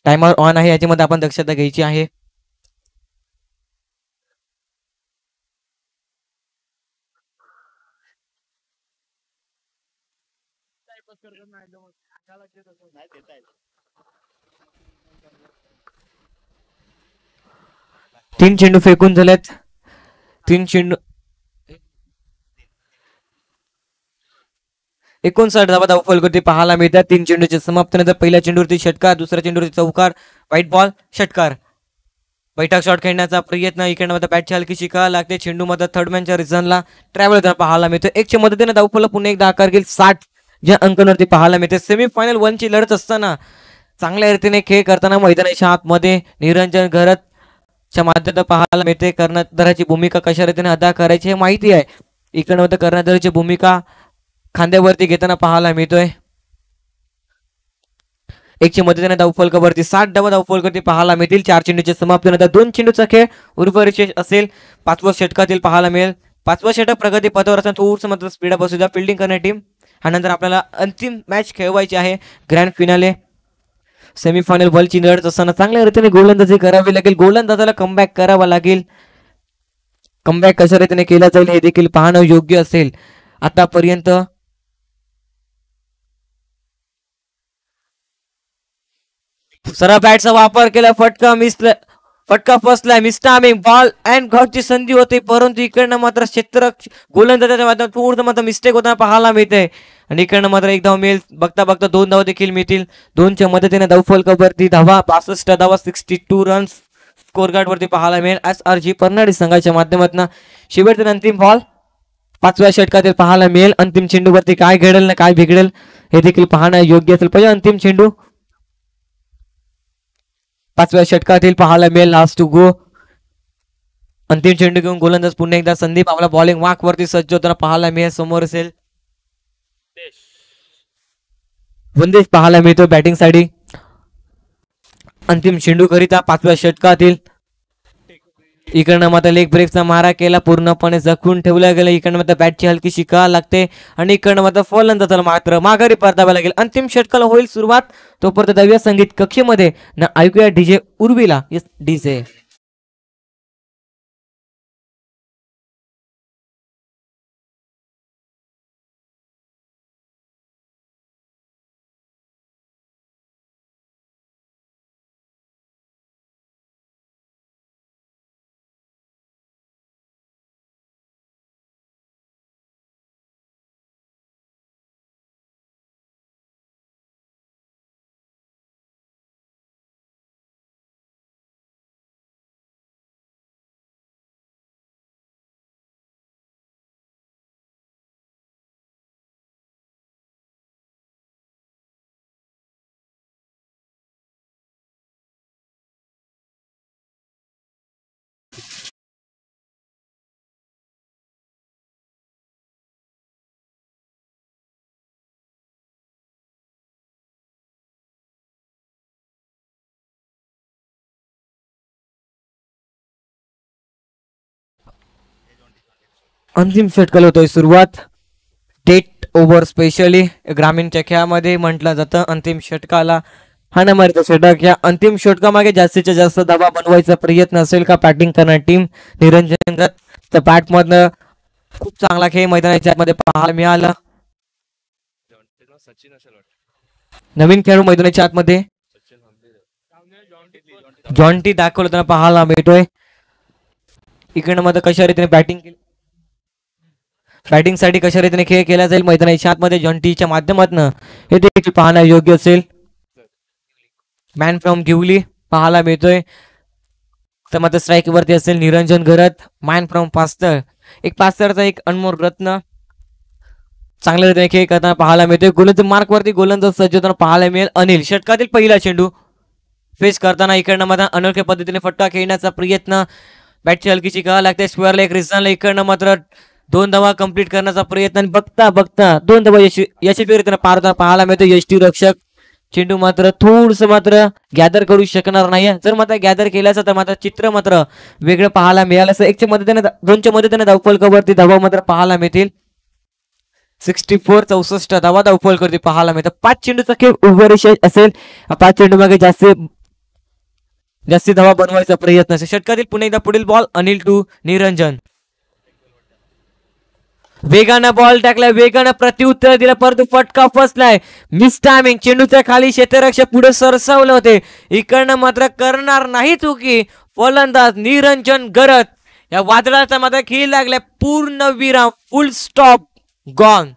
टायमर ऑन आहे, याच्यामध्ये आपण दक्षता घ्यायची आहे. तीन चेंडू फेकून झालेत. 3 चेंडू 59 धावा धावफलकावरती पाहायला मिळतात. 3 चेंडूचे समाप्तीनंतर पहिल्या चेंडूवरती षटकार, दुसऱ्या चेंडूवरती चौकार, व्हाईट बॉल, षटकार. बैठक शॉट खेळण्याचा प्रयत्न, इकडनं मात्र बॅटची हलकी शिका लागते. चेंडू मात्र थर्डमॅनच्या रिझनला ट्रॅव्हल करताना पाहायला मिळतो. एकच्या मदतीने धावफलक पुन्हा एकदा आकार घेईल 60 ज्या अंकांवरती पाहायला मिळते. सेमीफायनल 1 ची लढत असताना चांगल्या रीतीने खेळ करताना मैदानाच्या आतमध्ये निरंजन घरतच्या माध्यमातून पाहायला मिळते. कर्णधाराची भूमिका कशा रीतीने अदा करायची हे माहिती आहे. इकडनं मात्र कर्णधाराची भूमिका खांद्यावरती घेताना पाहायला मिळतोय. एकच्या मदतीने धावफलकावरती 60 धावा धावफलकावरती पाहायला मिळतील. 4 चेंडूच्या समाप्तीनंतर 2 चेंडूचा खेळ उर्वरित असेल. 5व्या षटकातील पाहायला मिळेल. 5वं षटक प्रगती पथावर असताना थोडंसं मात्र स्पीड अप असू द्या फिल्डिंग करणारी टीम. त्यानंतर आपल्याला अंतिम मॅच खेळवायची आहे, ग्रँड फिनाले. सेमीफायनल बॉलची लढत असताना चांगल्या रीतीने गोलंदाजी करावी लागेल. गोलंदाजाला कमबॅक करावा लागेल. कमबॅक कशा रीतीने केला जाईल हे देखील पाहणं योग्य असेल. आतापर्यंत सरळ बॅटचा वापर केला, फटका फसलाय. मिस्टामिंग बॉल अँड गॉटची संधी होती, परंतु इकडनं मात्र क्षेत्र गोलंदाजाच्या माध्यमात थोडं मात्र मिस्टेक होताना पाहायला मिळते. आणि इकडनं मात्र एक धाव मिळेल, बघता बघता 2 धावा देखील मिळतील. 2च्या मदतीने धावफलकावरती धावा 62 धावा, 62 रन्स स्कोर गार्ड वरती पाहायला मिळेल SRG परनाळी संघाच्या माध्यमातून. शेवटचा अंतिम बॉल 5व्या षटकातील पाहायला मिळेल. अंतिम चेंडूवरती काय घडेल ना काय बिघडेल हे देखील पाहणं योग्य असेल. पहिला अंतिम चेंडू 5व्या षटकातील पाहायला मिळेल. Last to go. अंतिम चेंडू घेऊन गोलंदाज पुन्हा एकदा संदीप आपला बॉलिंग वाक वरती सज्ज होताना पाहायला मिळेल. समोर असेल वंदेश पाहायला मिळतो बॅटिंग साठी. अंतिम चेंडू करिता 5व्या षटकातील इकडनं मात्र लेग ब्रेकचा मारा केला, पूर्णपणे जखून ठेवला गेला. इकडनं मात्र बॅटची हलकी शिका लागते आणि इकडनं मात्र फलंदाजाला मात्र माघारी परतावे लागेल. अंतिम षटकाला होईल सुरुवात. तोपर्यंत दव्या संगीत कक्षेमध्ये ना ऐकूया डीजे उर्विला. डीजे अंतिम षटकाला होतोय सुरुवात. डेट ओव्हर स्पेशली ग्रामीणच्या खेळामध्ये म्हटलं जातं अंतिम षटकाला हाणामारीचा षटक. या अंतिम षटकामागे जास्तीत जास्त दबाव बनवायचा प्रयत्न असेल का बॅटिंग करणार टीम निरंजन दत्त, तर बॅटमधनं खूप चांगला खेळ मैदानाच्या आतमध्ये पाहायला मिळाला. नवीन खेळाडू मैदानाच्या आतमध्ये जॉन्टी दाखवलं पाहायला मिळतोय. इकडनं मध्ये कशा रीतीने बॅटिंग साठी कशा रीतीने खेळ केला जाईल मैदानाच्या आतमध्ये जॉन्टीच्या माध्यमातून हे देखील पाहणं योग्य असेल. मॅन फ्रॉम गिवली पाहायला मिळतोय. तर मात्र स्ट्राईक वरती असेल निरंजन घरत. मॅन फ्रॉम पास्तर, एक पास्तरचा एक अनमोल रत्न चांगल्या रीतीने खेळ करताना पाहायला मिळतोय. गोलंदाज मार्क वरती गोलंदाज सज्ज होताना पाहायला मिळेल अनिल. षटकातील पहिला चेंडू फेस करताना इकडनं मात्र अनोख्या पद्धतीने फटका खेळण्याचा प्रयत्न. बॅटची हलकीची गळा लागते स्क्वेअरला एक रिझनला. इकडनं मात्र 2 धावा कंप्लीट करण्याचा प्रयत्न आणि बघता बघता 2 धावा यशस्वीरित्याने पार पाहायला मिळतो. यष्टीरक्षक चेंडू मात्र थोडस मात्र गॅदर करू शकणार नाही. जर मात्र गॅदर केल्याचं तर मात्र चित्र मात्र वेगळं पाहायला मिळालं असं. 1च्या मदतीने 2च्या मदतीने धावफलकावरती धावा मात्र पाहायला मिळतील. 64 64 धावा धावफलकावरती पाहायला मिळतात. 5 चेंडूचा खेळ ओव्हर असेल. 5 चेंडू मागे जास्ती धावा बनवायचा प्रयत्न असेल. षटकातील पुन्हा एकदा पुढील बॉल अनिल टू निरंजन. वेगानं बॉल टाकलाय, वेगानं प्रत्युत्तर दिलं परंतु फटका फसलाय. मिस टायमिंग, चेंडूच्या खाली क्षेत्ररक्षक पुढे सरसावले होते. इकडनं मात्र करणार नाही चुकी फलंदाज निरंजन गरत. या वादळाचा मात्र खेळ लागलाय पूर्ण विराम, फुल स्टॉप, गॉन.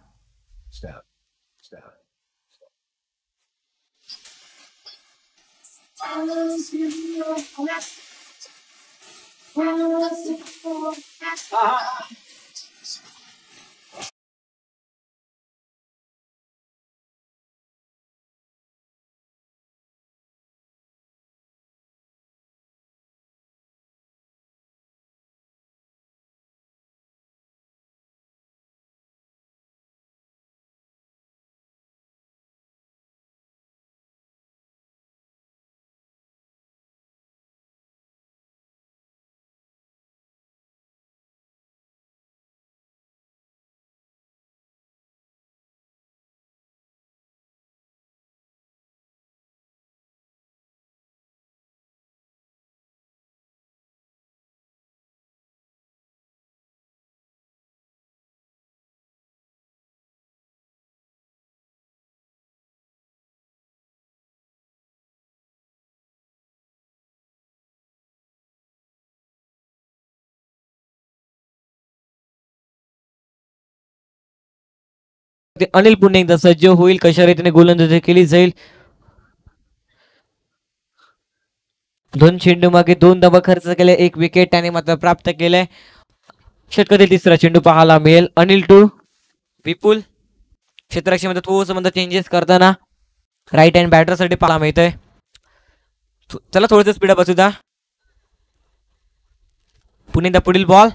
अनिल पुन्हा एकदा सज्ज होईल. कशा रीतीने गोलंदाजी केली जाईल. 2 चेंडू मागे 2 धावा खर्च केले, 1 विकेट त्याने मात्र प्राप्त केलंय. षटकातील तिसरा चेंडू पाहायला मिळेल अनिल टू विपुल. क्षेत्ररक्षणामध्ये थोडंसं चेंजेस करताना राईट हँड बॅटर साठी पाहायला मिळतंय. चला थोडंसं स्पीड बसू द्या. पुन्हा एकदा पुढील बॉल.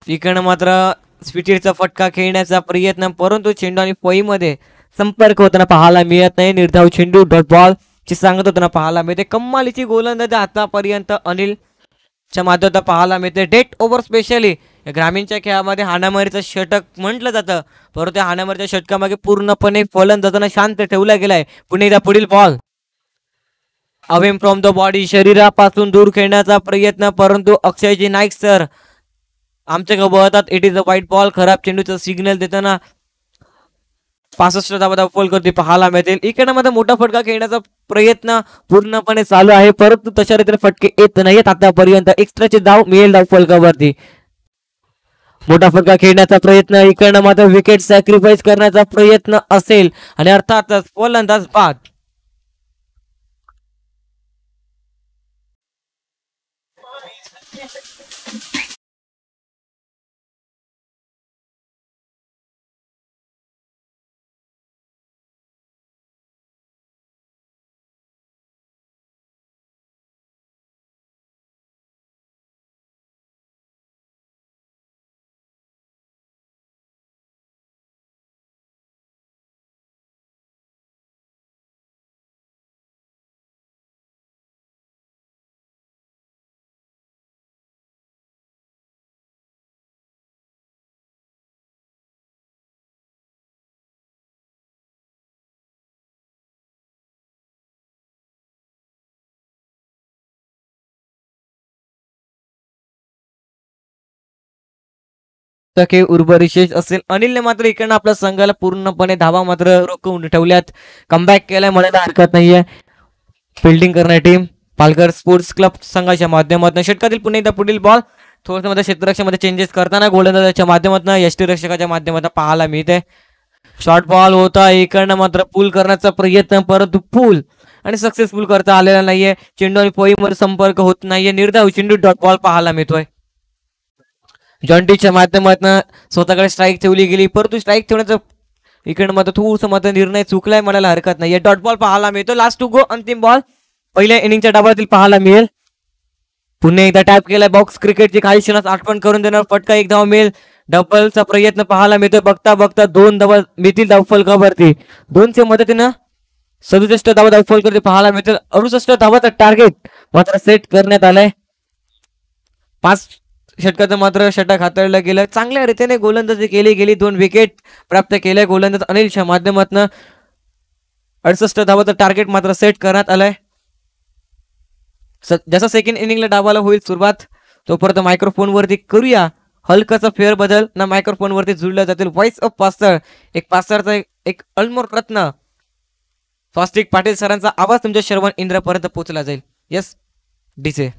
इकडनं मात्र स्पिटीचा फटका खेळण्याचा प्रयत्न परंतु चेंडू आणि फळीमध्ये संपर्क होताना पाहायला मिळत नाही. निर्धाव चेंडू डॉट बॉल ची सांगत होताना पाहायला मिळते. कम्मालीची गोलंदाजी आतापर्यंत अनिलच्या माध्यमातून पाहायला मिळते. डेट ओव्हर स्पेशली ग्रामीणच्या खेळामध्ये हाणामारीचं षटक म्हटलं जातं परंतु त्या हाणामारीच्या षटकामागे पूर्णपणे फलंदाजांना शांत ठेवला गेलाय. पुन्हा एकदा पुढील ball away from the body, शरीरापासून दूर खेळण्याचा प्रयत्न परंतु अक्षयजी नाईक सर आमच्या बळतात. It is a white ball. खराब चेंडूचा सिग्नल देताना 65 धावा फॉल करते पाहायला मिळतील. इकडे मध्ये मोठा फटका खेळण्याचा प्रयत्न पूर्णपणे चालू आहे परंतु तशा रीतीने फटके येत नाहीत आतापर्यंत. एक्स्ट्राचे धाव मिळेल धाव फलकावरती. मोठा फटका खेळण्याचा प्रयत्न, इकडनं मात्र विकेट सॅक्रिफाईस करण्याचा प्रयत्न असेल आणि अर्थातच फलंदाज बाद. टक्के उर्वरित शेष असेल. अनिलने मात्र इकडनं आपल्या संघाला पूर्णपणे धावा मात्र रोखून ठेवल्यात. कमबॅक केलाय म्हणायला हरकत नाहीये. फिल्डिंग करणारी टीम पालघर स्पोर्ट्स क्लब संघाच्या माध्यमातून. षटकातील पुन्हा एकदा पुढील बॉल थोडंसं मध्ये क्षेत्ररक्षणामध्ये चेंजेस करताना गोलंदाजाच्या माध्यमातून यष्टीरक्षकाच्या माध्यमातून पाहायला मिळते. शॉर्ट बॉल होता इकडनं मात्र पूल करण्याचा प्रयत्न परंतु पूल आणि सक्सेसफुल करता आलेला नाहीये. चेंडू आणि पोईमध्ये संपर्क होत नाहीये. निर्धाव चेंडू डॉट बॉल पाहायला मिळतोय. जॉन्टीच्या माध्यमातून स्वतःकडे स्ट्राईक ठेवली गेली परंतु स्ट्राईक ठेवण्याचं इकडनं मात्र थोडंसं मात्र निर्णय चुकलाय म्हणायला हरकत नाहीये. डॉट बॉल पाहायला मिळतो. लास्ट टू गो अंतिम बॉल पहिल्या इनिंगच्या डावातील पाहायला मिळेल. पुन्हा एकदा टॅप केलाय. बॉक्स क्रिकेटची काही क्षणात आठवण करून देणार. फटका एक धाव मिळेल. डबलचा प्रयत्न पाहायला मिळतोय. बघता बघता 2 धावा मिळतील धावफलकावरती. 2च्या मदतीनं 67 धावा धावफलकावरती पाहायला मिळतील. 68 धावाचं टार्गेट मात्र सेट करण्यात आलंय. 5 षटकाचं मात्र षटक हाताळलं गेलं. चांगल्या रीतीने गोलंदाजी केली गेली. 2 विकेट प्राप्त केल्या गोलंदाज अनिलच्या माध्यमातून. 68 धावाचं टार्गेट मात्र सेट करण्यात आलंय. जसा सेकंड इनिंगला डावाला होईल सुरुवात तोपर्यंत मायक्रोफोन वरती करूया हलकाचा फेर बदल ना. मायक्रोफोन वरती जुळल्या जातील व्हॉइस ऑफ पासर. एक पासरचा एक अनमोल रत्न स्वास्तिक पाटील सरांचा आवाज तुमच्या श्रवण इंद्रापर्यंत पोहोचला जाईल. यस डीजे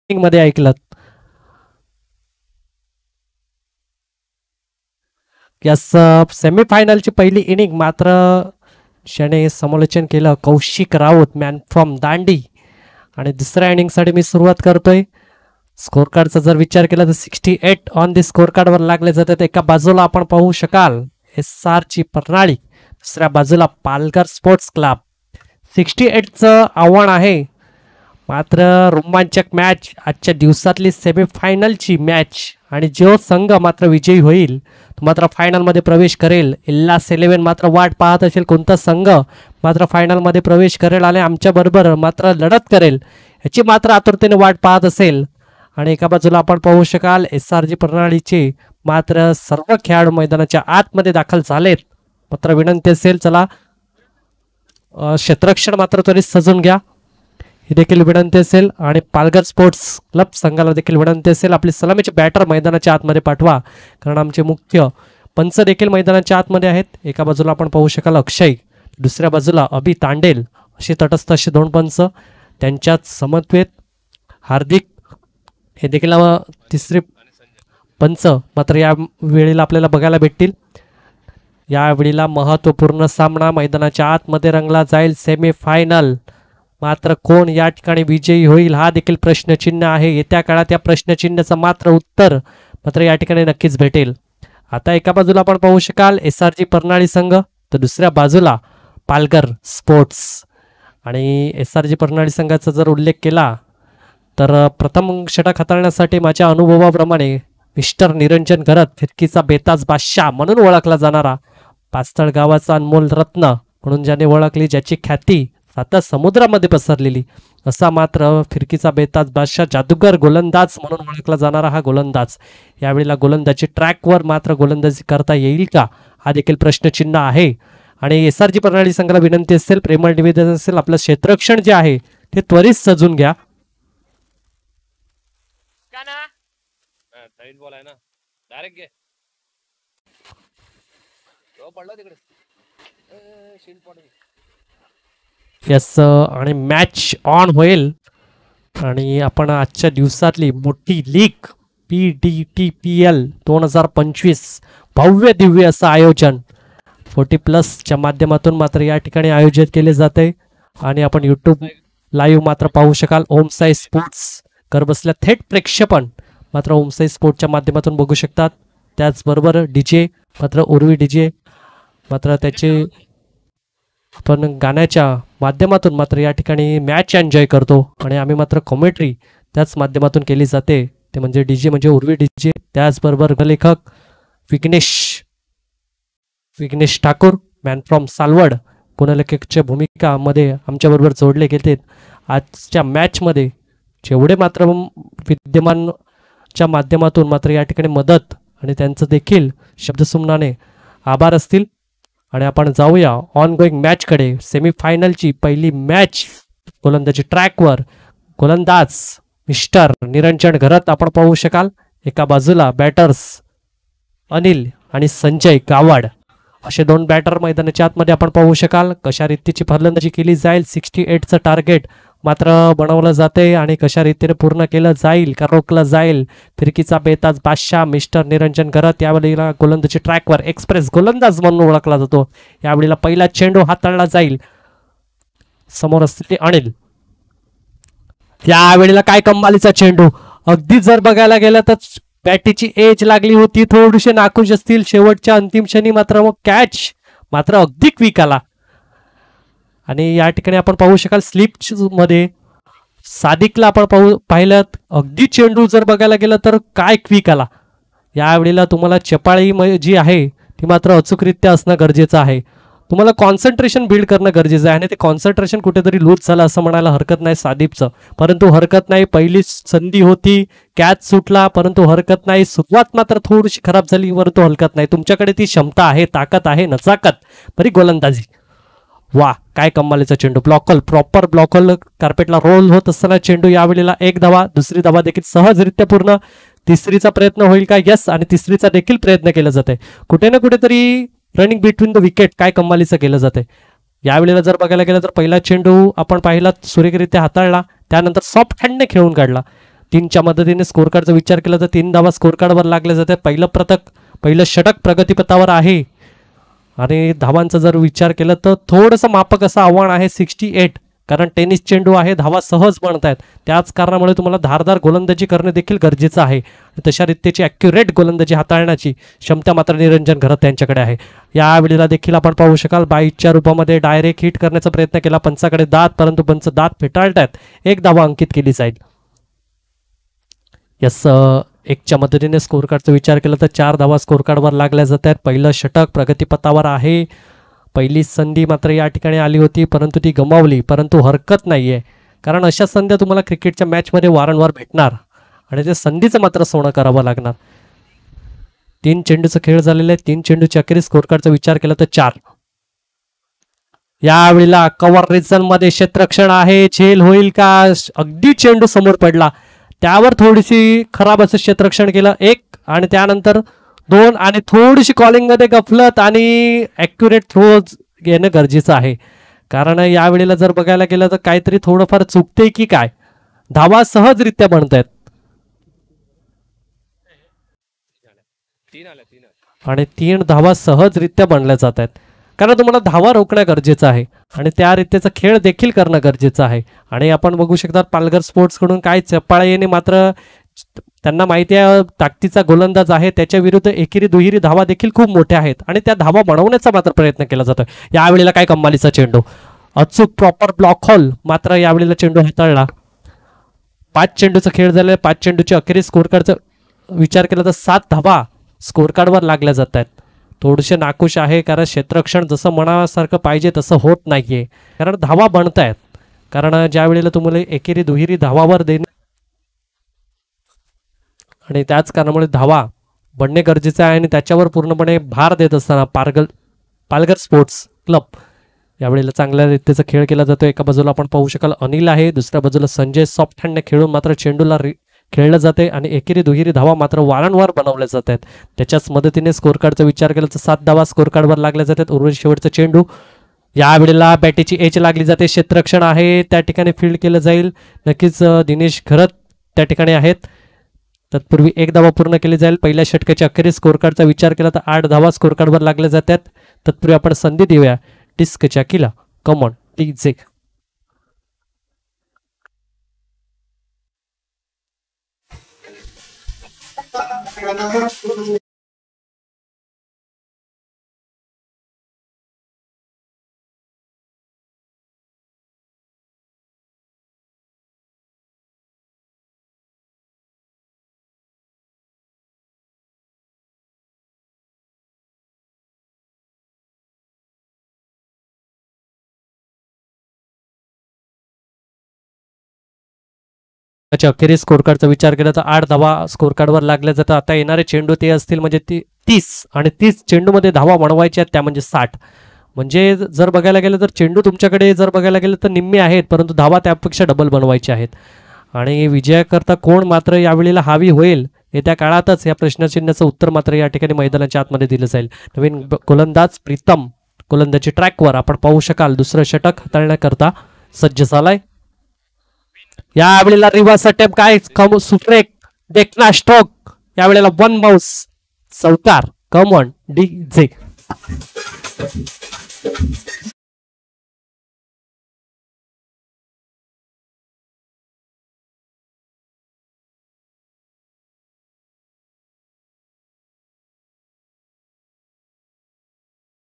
मध्ये ऐकलं यस सेमीफायनलची पहिली इनिंग मात्र शने समालोचन केलं कौशिक राऊत मॅन फ्रॉम दांडी. आणि दुसऱ्या इनिंगसाठी मी सुरुवात करतोय. स्कोर कार्डचा जर विचार केला तर 68 ऑन दी स्कोर कार्डवर लागले जातात. एका बाजूला आपण पाहू शकाल SR ची प्रणाली, दुसऱ्या बाजूला पालघर स्पोर्ट्स क्लब. 68चं आव्हान आहे. मात्र रोमांचक मॅच आजच्या दिवसातली सेमीफायनलची मॅच आणि जो संघ मात्र विजयी होईल तो मात्र फायनलमध्ये प्रवेश करेल. इल्लास 11 मात्र वाट पाहत असेल कोणता संघ मात्र फायनलमध्ये प्रवेश करेल आणि आमच्याबरोबर मात्र लढत करेल याची मात्र आतुरतेने वाट पाहत असेल. आणि एका बाजूला आपण पाहू शकाल SRG प्रणालीचे मात्र सर्व खेळाडू मैदानाच्या आतमध्ये दाखल झालेत. मात्र विनंती असेल चला क्षेत्ररक्षण मात्र त्वरित सजून घ्या ही देखील विनंती असेल. आणि पालघर स्पोर्ट्स क्लब संघाला देखील विनंती असेल आपली सलामीचे बॅटर मैदानाच्या आतमध्ये पाठवा, कारण आमचे मुख्य पंच देखील मैदानाच्या आतमध्ये आहेत. एका बाजूला आपण पाहू शकाल अक्षय, दुसऱ्या बाजूला अभि तांडेल अशी तटस्थ असे दोन पंच, त्यांच्यात समन्वयत हार्दिक हे देखील तिसरे पंच मात्र या वेळेला आपल्याला बघायला भेटतील. यावेळेला महत्त्वपूर्ण सामना मैदानाच्या आतमध्ये रंगला जाईल, सेमीफायनल. मात्र कोण या ठिकाणी विजयी होईल हा देखील प्रश्नचिन्ह आहे. येत्या काळात या प्रश्नचिन्हाचं मात्र उत्तर मात्र या ठिकाणी नक्कीच भेटेल. आता एका बाजूला आपण पाहू शकाल SRG परनाळी संघ, तर दुसऱ्या बाजूला पालघर स्पोर्ट्स. आणि SRG परनाळी संघाचा जर उल्लेख केला तर प्रथम षटक हाताळण्यासाठी माझ्या अनुभवाप्रमाणे मिस्टर निरंजन घरत, फिरकीचा बेताज बादशाह म्हणून ओळखला जाणारा, पास्तळ गावाचा अनमोल रत्न म्हणून ज्याने ओळखली, ज्याची ख्याती आता समुद्रामध्ये पसरलेली, असा मात्र फिरकीचा बेताज बादशाह जादूगर गोलंदाज म्हणून ओळखला जाणारा हा गोलंदाज. यावेळेला गोलंदाजी ट्रॅकवर मात्र गोलंदाजी करता येईल का हा देखील प्रश्नचिन्ह आहे. आणि SRG परनाळी संघाला विनंती असेल, प्रेमळ निवेदन असेल, आपलं क्षेत्ररक्षण जे आहे ते त्वरित सजून घ्या. यस, आणि मॅच ऑन होईल. आणि आपण आजच्या दिवसातली मोठी लीग PDTPL 2025 भव्य दिव्य असं आयोजन 40+ माध्यमातून मात्र या ठिकाणी आयोजित केले जाते. आणि आपण यूट्यूब लाईव्ह मात्र पाहू शकाल. ओमसाई स्पोर्ट्स घरबसल्या थेट प्रेक्षेपण मात्र ओमसाई स्पोर्टच्या माध्यमातून बघू शकतात. त्याचबरोबर DJ मात्र उर्वी DJ मात्र त्याचे आपण गाण्याच्या माध्यमातून मात्र या ठिकाणी मॅच एन्जॉय करतो. आणि आम्ही मात्र कॉमेंट्री त्याच माध्यमातून केली जाते, ते म्हणजे DJ म्हणजे उर्वी DJ. त्याचबरोबर लेखक विघ्नेश ठाकूर, मॅन फ्रॉम सालवड, गुणलेखकच्या भूमिकामध्ये आमच्याबरोबर जोडले गेले. आजच्या मॅचमध्ये जेवढे मात्र विद्यमानच्या माध्यमातून मात्र या ठिकाणी मदत आणि त्यांचं देखील शब्दसुमनाने आभार असतील. आणि आपण जाऊया ऑन गोईंग मॅचकडे. सेमीफायनलची पहिली मॅच गोलंदाजी ट्रॅकवर गोलंदाज मिस्टर निरंजन घरत आपण पाहू शकाल. एका बाजूला बॅटर्स अनिल आणि संजय गावड असे दोन बॅटर मैदानाच्या आतमध्ये आपण पाहू शकाल. कशा रीतीची फलंदाजी केली जाईल, 68चं टार्गेट मात्र बनवलं जाते आणि कशा रीतीने पूर्ण केलं जाईल का रोखलं जाईल. फिरकीचा बेताज बादशाह मिस्टर निरंजन घरत यावेळेला गोलंदाजी ट्रॅकवर एक्सप्रेस गोलंदाज म्हणून ओळखला जातो. यावेळेला पहिला चेंडू हाताळला जाईल. समोर असलेले अनिल, यावेळेला काय कमालीचा चेंडू. अगदी जर बघायला गेलं तर बॅटीची एज लागली होती, थोडेसे नाखुश असतील शेवटच्या अंतिम क्षणी, मात्र मग कॅच मात्र अगदी क्विक आला. आणि या ठिकाणी आपण पाहू शकाल स्लिप मध्ये सादिकला आपण पाहिलं, अगदी चेंडू जर बघायला गेलं तर काय क्विक आला. यावेळेला तुम्हाला चपाळी जी आहे ती मात्र अचूकरित्या असणं गरजेचं आहे. तुम्हाला कॉन्सन्ट्रेशन बिल्ड करणं गरजेचं आहे आणि ते कॉन्सन्ट्रेशन कुठेतरी लूज झालं असं म्हणायला हरकत नाही सादिकचं. परंतु हरकत नाही, पहिली संधी होती, कॅच सुटला, परंतु हरकत नाही. सुरुवात मात्र थोडीशी खराब झाली, परंतु हरकत नाही. तुमच्याकडे ती क्षमता आहे, ताकद आहे, नजाकत, बरी गोलंदाजी. वा, काय कमालीचा चेंडू. ब्लॉकल, प्रॉपर ब्लॉकल कार्पेटला रोल होत असताना चेंडू. यावेळेला एक धावा, दुसरी धावा देखील सहजरित्या पूर्ण. तिसरीचा प्रयत्न होईल का? यस, आणि तिसरीचा देखील प्रयत्न केला जाते. कुठे ना कुठेतरी रनिंग बिटवीन द विकेट काय कमालीचं केलं जाते. यावेळेला जर बघायला गेलं तर पहिला चेंडू आपण पाहिला सुरेखरित्या हाताळला, त्यानंतर सॉफ्ट हँडने खेळून काढला. 3च्या मदतीने स्कोर कार्डचा विचार केला तर 3 धावा स्कोर कार्डवर लागले जाते. पहिलं षटक प्रगतीपथावर आहे. आणि धावांचा जर विचार केला तर थोडंसं मापक असं आव्हान आहे 68, कारण टेनिस चेंडू आहे, धावा सहज बनत आहेत. त्याच कारणामुळे तुम्हाला धारदार गोलंदाजी करणे देखील गरजेचं आहे. तशा रीतीची ॲक्युरेट गोलंदाजी हाताळण्याची क्षमता मात्र निरंजन घरत त्यांच्याकडे आहे. यावेळेला देखील आपण पाहू शकाल बाईच्या रूपामध्ये डायरेक्ट हिट करण्याचा प्रयत्न केला. पंचाकडे दात, परंतु पंच दात फेटाळतात. एक धावा अंकित केली जाईल. यस, 1च्या मदतीने स्कोर कार्डचा विचार केला तर 4 धावा स्कोर कार्डवर लागल्या जातात. पहिलं षटक प्रगतीपथावर आहे. पहिली संधी मात्र या ठिकाणी आली होती, परंतु ती गमावली. परंतु हरकत नाही आहे, कारण अशा संध्या तुम्हाला क्रिकेटच्या मॅचमध्ये वारंवार भेटणार आणि ते संधीचं मात्र सोनं करावं लागणार. 3 चेंडूचा खेळ झालेला आहे. 3 चेंडूच्या अखेरीस स्कोर कार्डचा विचार केला तर 4. यावेळेला कव्हर रिजन मध्ये क्षेत्ररक्षण आहे, झेल होईल का? अगदी चेंडू समोर पडला, त्यावर थोडीशी खराब असं क्षेत्ररक्षण केलं 1 आणि त्यानंतर 2 आणि थोडीशी कॉलिंग मध्ये गफलत आणि ॲक्युरेट थ्रो घेणं गरजेचं आहे. कारण यावेळेला जर बघायला गेलं तर काहीतरी थोडंफार चुकते की काय. धावा सहजरित्या बनत आहेत आणि 3 धावा सहजरित्या बनल्या जात आहेत. कारण तुम्हाला धावा रोखणं गरजेचं आहे आणि त्या रीतीचा खेळ देखील करणं गरजेचं आहे. आणि आपण बघू शकता पालघर स्पोर्ट्सकडून काय चप्पाळा येणे, मात्र त्यांना माहिती आहे ताकदीचा गोलंदाज आहे, त्याच्या विरुद्ध एकेरी दुहेरी धावा देखील खूप मोठ्या आहेत आणि त्या धावा बनवण्याचा मात्र प्रयत्न केला जातोय. यावेळेला काय कमालीचा चेंडू, अचूक प्रॉपर ब्लॉक हॉल, मात्र यावेळेला चेंडू हाताळला. 5 चेंडूचा खेळ झाला. 5 चेंडूच्या अखेरीस स्कोर कार्डचा विचार केला तर 7 धावा स्कोर कार्डवर लागल्या जात आहेत. थोडेसे नाखुश आहे कारण क्षेत्ररक्षण जसं मनासारखं पाहिजे तसं होत नाहीये, कारण धावा बनत आहेत. कारण ज्या वेळेला तुम्हाला एकेरी दुहेरी धावावर देणं आणि त्याच कारणामुळे धावा बनणे गरजेचं आहे आणि त्याच्यावर पूर्णपणे भार देत असताना पालघर स्पोर्ट्स क्लब यावेळेला चांगल्या रीतीचा खेळ केला जातो. एका बाजूला आपण पाहू शकाल अनिल आहे, दुसऱ्या बाजूला संजय सॉफ्ट हँडने खेळून मात्र चेंडूला खेळलं जाते आणि एकेरी दुहेरी धावा मात्र वारंवार बनवल्या जात आहेत. त्याच्याच मदतीने स्कोर कार्डचा विचार केला तर 7 धावा स्कोर कार्डवर लागल्या जातात. उर्वरित शेवटचा चेंडू, यावेळेला बॅटीची एच लागली जाते, क्षेत्ररक्षण आहे, त्या ठिकाणी फील्ड केलं जाईल. नक्कीच दिनेश घरत त्या ठिकाणी आहेत. तत्पूर्वी 1 धावा पूर्ण केली जाईल. पहिल्या षटकाच्या अखेरीस स्कोर कार्डचा विचार केला तर 8 धावा स्कोर कार्डवर लागल्या जातात. तत्पूर्वी आपण संधी देऊया डिस्कच्या किला. Come on DJ. अखेरीस स्कोर कार्डचा विचार केला तर 8 धावा स्कोर कार्डवर लागल्या जातात. आता येणारे चेंडू ते असतील म्हणजे 30 आणि 30 चेंडूमध्ये धावा बनवायच्या आहेत त्या म्हणजे 60. म्हणजे जर बघायला गेलं तर चेंडू तुमच्याकडे जर बघायला गेलं तर निम्मे आहेत, परंतु धावा त्यापेक्षा डबल बनवायचे आहेत. आणि विजयाकरता कोण मात्र यावेळेला हावी होईल येत्या काळातच या प्रश्नचिन्हाचं उत्तर मात्र या ठिकाणी मैदानाच्या आतमध्ये दिलं जाईल. नवीन गोलंदाज प्रीतम गोलंदाजी ट्रॅकवर आपण पाहू शकाल. दुसरं षटक हाताळण्याकरता सज्ज झालाय. यावेळेला रिव्हर्स अटेम्प्ट काय सुट्रेक देखना स्ट्रोक, यावेळेला 1 बाउन्स चौकार. कम ऑन डीजे.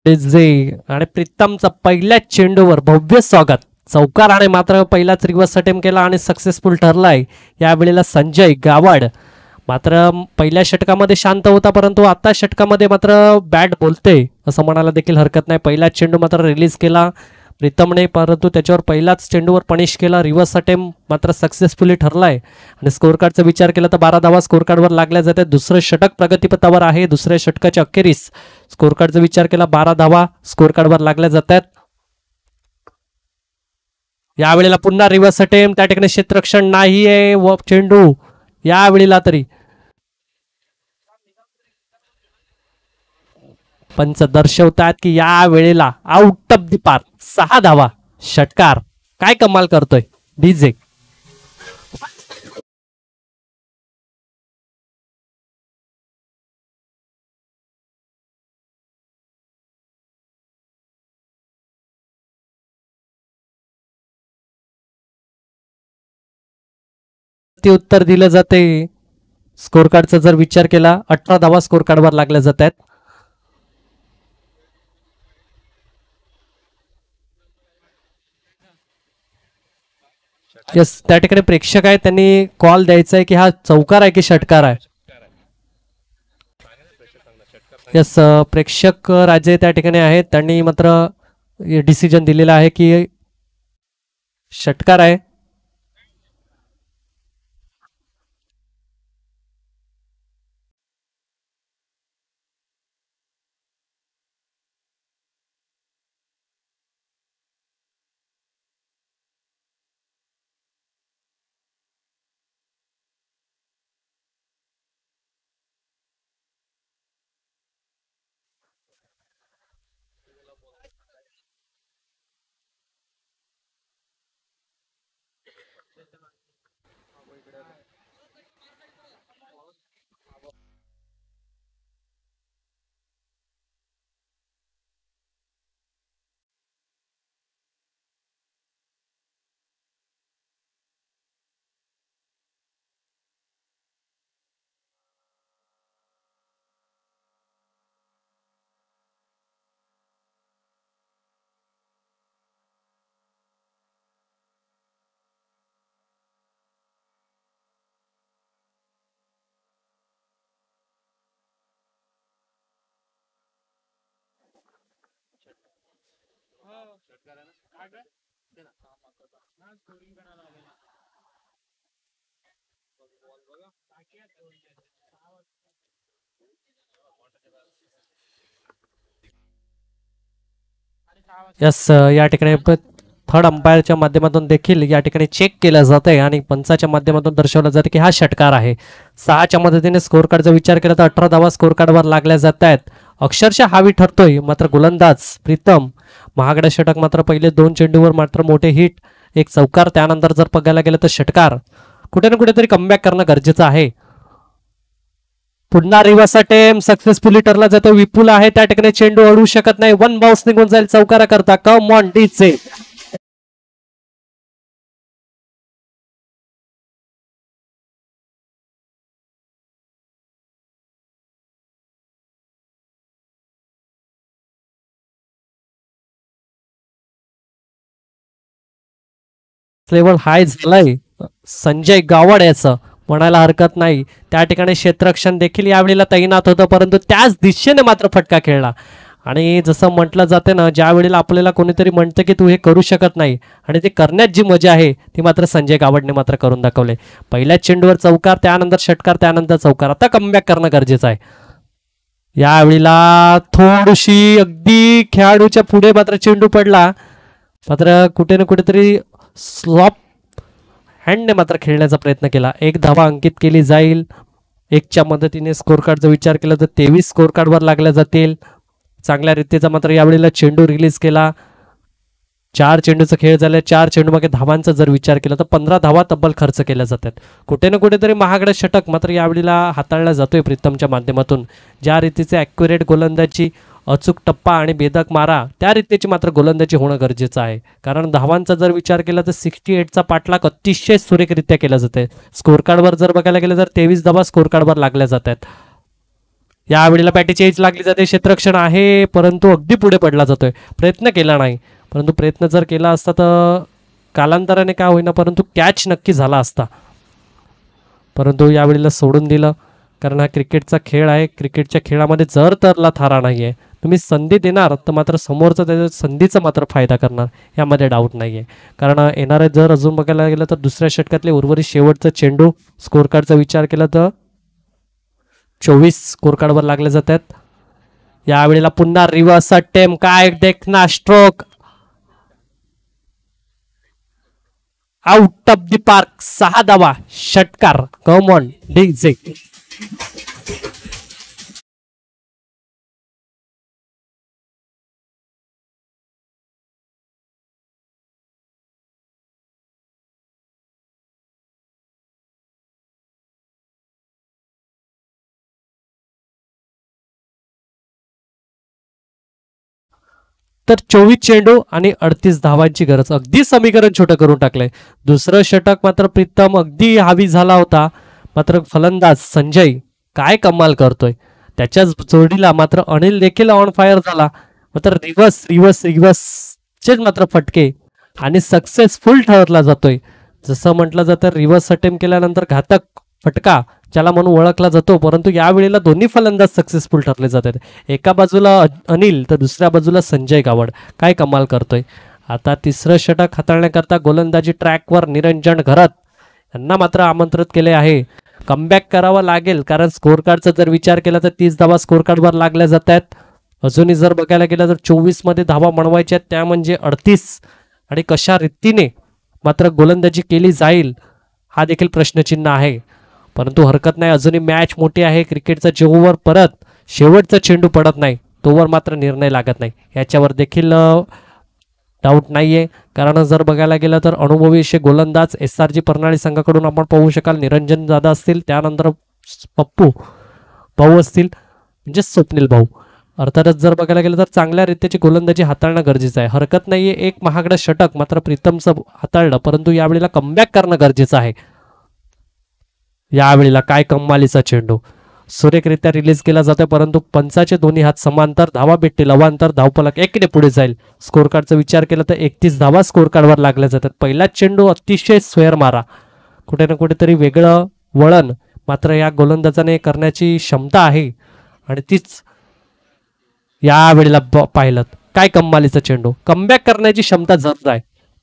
आणि प्रीतमचा पहिल्याच चेंडूवर भव्य स्वागत. चौकार आणि मात्र पहिलाच रिव्हर्स अटेम्प्ट केला आणि सक्सेसफुल ठरलाय. यावेळेला संजय गावड मात्र पहिल्या षटकामध्ये शांत होता, परंतु आता षटकामध्ये मात्र बॅट बोलते असं म्हणायला देखील हरकत नाही. पहिलाच चेंडू मात्र रिलीज केला प्रीतमने, परंतु त्याच्यावर पहिलाच चेंडूवर पनिश केला. रिव्हर्स अटेम्प्ट मात्र सक्सेसफुली ठरलाय आणि स्कोर कार्डचा विचार केला तर 12 धावा स्कोर कार्डवर लागल्या जातात. दुसरं षटक प्रगतीपथावर आहे. दुसऱ्या षटकाच्या अखेरीस स्कोर कार्डचा विचार केला 12 धावा स्कोर कार्डवर लागल्या जातात. यावेळेला पुन्हा रिव्हर्स अटेम्प्ट, त्या ठिकाणी क्षेत्ररक्षण नाहीये व चेंडू यावेळेला तरी पंच दर्शवतात की या वेळेला आउट ऑफ द पार्क. 6 धावा षटकार. काय कमाल करतोय डीजे. ते उत्तर दिलं जाते. स्कोर कार्डचा जर विचार केला 18 धावा स्कोर कार्डवर लागल्या जातात. यस, त्या ठिकाणी प्रेक्षक आहे, त्यांनी कॉल द्यायचा आहे की हा चौकार आहे की षटकार आहे. यस, प्रेक्षक राजे त्या ठिकाणी आहेत, त्यांनी मात्र डिसिजन दिलेला आहे की षटकार आहे. यस, या ठिकाणी थर्ड अंपायरच्या माध्यमातून देखील या ठिकाणी चेक केलं जात आहे आणि पंचाच्या माध्यमातून दर्शवलं जातं की हा षटकार आहे. 6च्या मदतीने स्कोर कार्डचा विचार केला तर 18 धावा स्कोर कार्डवर लागल्या जात आहेत. अक्षरशः हावी ठरतोय. मात्र गोलंदाज प्रीतम महागडे षटक, मात्र पहिले 2 चेंडूवर मात्र मोठे हिट, एक चौकार, त्यानंतर जर बघायला गेलं तर षटकार. कुठे ना कुठेतरी कमबॅक करणं गरजेचं आहे. पुन्हा रिव्हर्स अटेम्प्ट सक्सेसफुली ठरला जातो. विपुल आहे त्या ठिकाणी, चेंडू अडवू शकत नाही. 1 बाउन्स निघून जाईल चौकारा करता. कम ऑन डीचे. लेवल हाय झालंय संजय गावड याचं, म्हणायला हरकत नाही. त्या ठिकाणी क्षेत्ररक्षण देखील यावेळेला तैनात होतं, परंतु त्याच दिशेने मात्र फटका खेळला. आणि जसं म्हटलं जाते ना, ज्या वेळेला आपल्याला कोणीतरी म्हणतं की तू हे करू शकत नाही आणि ते करण्यात जी मजा आहे ती मात्र संजय गावडने मात्र करून दाखवले. पहिल्या चेंडूवर चौकार, त्यानंतर षटकार, त्यानंतर चौकार. आता कमबॅक करणं गरजेचं आहे. यावेळेला थोडीशी अगदी खेळाडूच्या पुढे मात्र चेंडू पडला, मात्र कुठे ना कुठेतरी स्लॉप हँडने मात्र खेळण्याचा प्रयत्न केला. 1 धावा अंकित केली जाईल. 1च्या मदतीने स्कोर कार्डचा विचार केला तर 23 स्कोर कार्डवर लागल्या जातील. चांगल्या रीतीचा मात्र यावेळेला चेंडू रिलीज केला. 4 चेंडूचा खेळ झाला. 4 चेंडू मागे धावांचा जर विचार केला तर 15 धावा तब्बल खर्च केल्या जातात. कुठे ना कुठेतरी महागडे षटक मात्र यावेळेला हाताळला जातोय प्रीतमच्या माध्यमातून. ज्या रीतीचे ॲक्युरेट गोलंदाजी, अचूक टप्पा आणि बेधक मारा, त्या रीतीची मात्र गोलंदाजी होणं गरजेचं आहे. कारण धावांचा जर विचार केला तर 68चा पाठलाग अतिशय सुरेखरित्या केला जाते. स्कोर कार्डवर जर बघायला गेलं तर 23 धावा स्कोर कार्डवर लागल्या जातात. यावेळेला बॅटीची एज लागली जाते. क्षेत्ररक्षण आहे परंतु अगदी पुढे पडला जातोय. प्रयत्न केला नाही, परंतु प्रयत्न जर केला असता तर कालांतराने काय होईना परंतु कॅच नक्की झाला असता. परंतु यावेळेला सोडून दिलं, कारण हा क्रिकेटचा खेळ आहे. क्रिकेटच्या खेळामध्ये जर तरला थारा नाही आहे. तुम्ही संधी देणार तर मात्र समोरचा त्याच्या संधीचा मात्र फायदा करणार, यामध्ये डाऊट नाही आहे. कारण येणारे जर अजून बघायला गेलं तर दुसऱ्या षटकातले उर्वरित शेवटचा चेंडू, स्कोर कार्डचा विचार केला तर 24 स्कोर कार्डवर लागले जातात. यावेळेला पुन्हा रिव्हर्स अटेम्प्ट, काय देखना stroke, out of the park. 6 धावा, षटकार. कम ऑन डीजे. तर 24 चेंडू आणि 38 धावांची गरज. अगदी समीकरण छोटं करून टाकलंय. दुसरं षटक मात्र प्रीतम अगदी हावी झाला होता, मात्र फलंदाज संजय काय कमाल करतोय. त्याच्याच जोडीला मात्र अनिल देखील ऑन फायर झाला. मात्र रिव्हर्स रिव्हर्स रिव्हर्सचेच मात्र फटके आणि सक्सेसफुल ठरला जातोय. जसं म्हटलं जातं रिव्हर्स अटेम्प्ट केल्यानंतर घातक फटका ज्याला म्हणून ओळखला जातो, परंतु यावेळेला दोन्ही फलंदाज सक्सेसफुल ठरले जातात. एका बाजूला अनिल तर दुसऱ्या बाजूला संजय गावड. काय कमाल करतोय. आता तिसरं षटक हाताळण्याकरता गोलंदाजी ट्रॅकवर निरंजन घरत यांना मात्र आमंत्रित केले आहे. कमबॅक करावा लागेल, कारण स्कोर कार्डचा जर विचार केला तर 30 धावा स्कोर कार्डवर लागल्या जात आहेत. अजूनही जर बघायला गेलं तर 24 मध्ये धावा बनवायच्या आहेत, त्या म्हणजे 38. आणि कशा रीतीने मात्र गोलंदाजी केली जाईल हा देखील प्रश्नचिन्ह आहे. परंतु हरकत नाही, अजूनही मॅच मोठी आहे. क्रिकेटचा जोवर परत शेवटचा चेंडू पडत नाही तोवर मात्र निर्णय लागत नाही, याच्यावर देखील डाऊट नाहीये. कारण जर बघायला गेलं तर अनुभवी असे गोलंदाज SRG परनाळी संघाकडून आपण पाहू शकाल. निरंजन दादा असतील, त्यानंतर पप्पू भाऊ असतील, म्हणजे स्वप्नील भाऊ. अर्थातच जर बघायला गेलं तर चांगल्या रीतीची गोलंदाजी हाताळणं गरजेचं आहे. हरकत नाहीये, एक महागडं षटक मात्र प्रीतमचं हाताळलं, परंतु यावेळेला कमबॅक करणं गरजेचं आहे. यावेळेला काय कमालीचा चेंडू सुरेखरित्या रिलीज केला जातोय, परंतु पंचाचे दोन्ही हात समांतर, धावा भेटतील अवांतर, धावफलक एकीने पुढे जाईल. स्कोर कार्डचा विचार केला तर 31 धावा स्कोर कार्डवर लागल्या जातात. पहिलाच चेंडू अतिशय स्वेअर मारा, कुठे ना कुठेतरी वेगळं वळण मात्र या गोलंदाजाने करण्याची क्षमता आहे आणि तीच यावेळेला पाहिलं. काय कमालीचा चेंडू, कमबॅक करण्याची क्षमता जरूर आहे.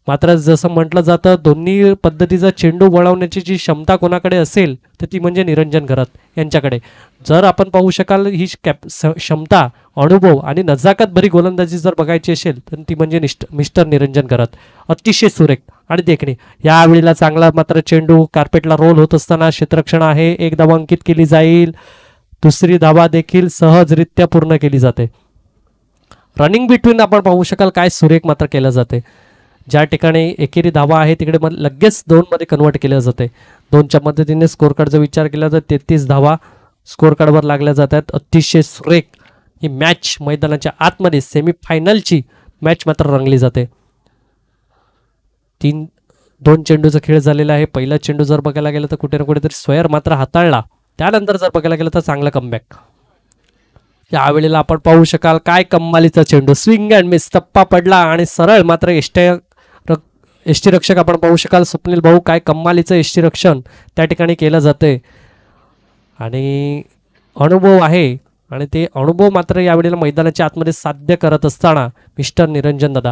मात्र जसं म्हटलं जातं दोन्ही पद्धतीचा चेंडू वळवण्याची जी क्षमता कोणाकडे असेल तर ती म्हणजे निरंजन घरात यांच्याकडे. जर आपण पाहू शकाल ही क्षमता, अनुभव आणि नजाकत भरी गोलंदाजी जर बघायची असेल तर ती म्हणजे मिस्टर निरंजन घरात. अतिशय सुरेख आणि देखणे. यावेळेला चांगला मात्र चेंडू कार्पेटला रोल होत असताना क्षेत्ररक्षण आहे, 1 धावा अंकित केली जाईल. दुसरी धावा देखील सहजरित्या पूर्ण केली जाते. रनिंग बिटवीन आपण पाहू शकाल काय सुरेख मात्र केलं जाते. ज्या ठिकाणी एकेरी धावा आहे तिकडे लगेच 2 मध्ये कन्वर्ट केलं जाते. 2च्या मदतीने स्कोर कार्डचा विचार केला तर 33 धावा स्कोर कार्डवर लागल्या जातात. अतिशय सुरेख ही मॅच मैदानाच्या आतमध्ये सेमीफायनलची मॅच मात्र रंगली जाते. 2 चेंडूचा खेळ झालेला आहे. पहिला चेंडू जर बघायला गेलं तर कुठे ना कुठेतरी स्वयर मात्र हाताळला. त्यानंतर जर बघायला गेलं तर चांगला कमबॅक. यावेळेला आपण पाहू शकाल काय कमालीचा चेंडू, स्विंग अँड मिस, टप्पा पडला आणि सरळ मात्र यष्टीरक्षक आपण पाहू शकाल स्वप्नील भाऊ काय कमालीचं यष्टीरक्षण त्या ठिकाणी केलं जाते. आणि अनुभव आहे आणि ते अनुभव मात्र यावेळेला मैदानाच्या आतमध्ये साध्य करत असताना मिस्टर निरंजन दादा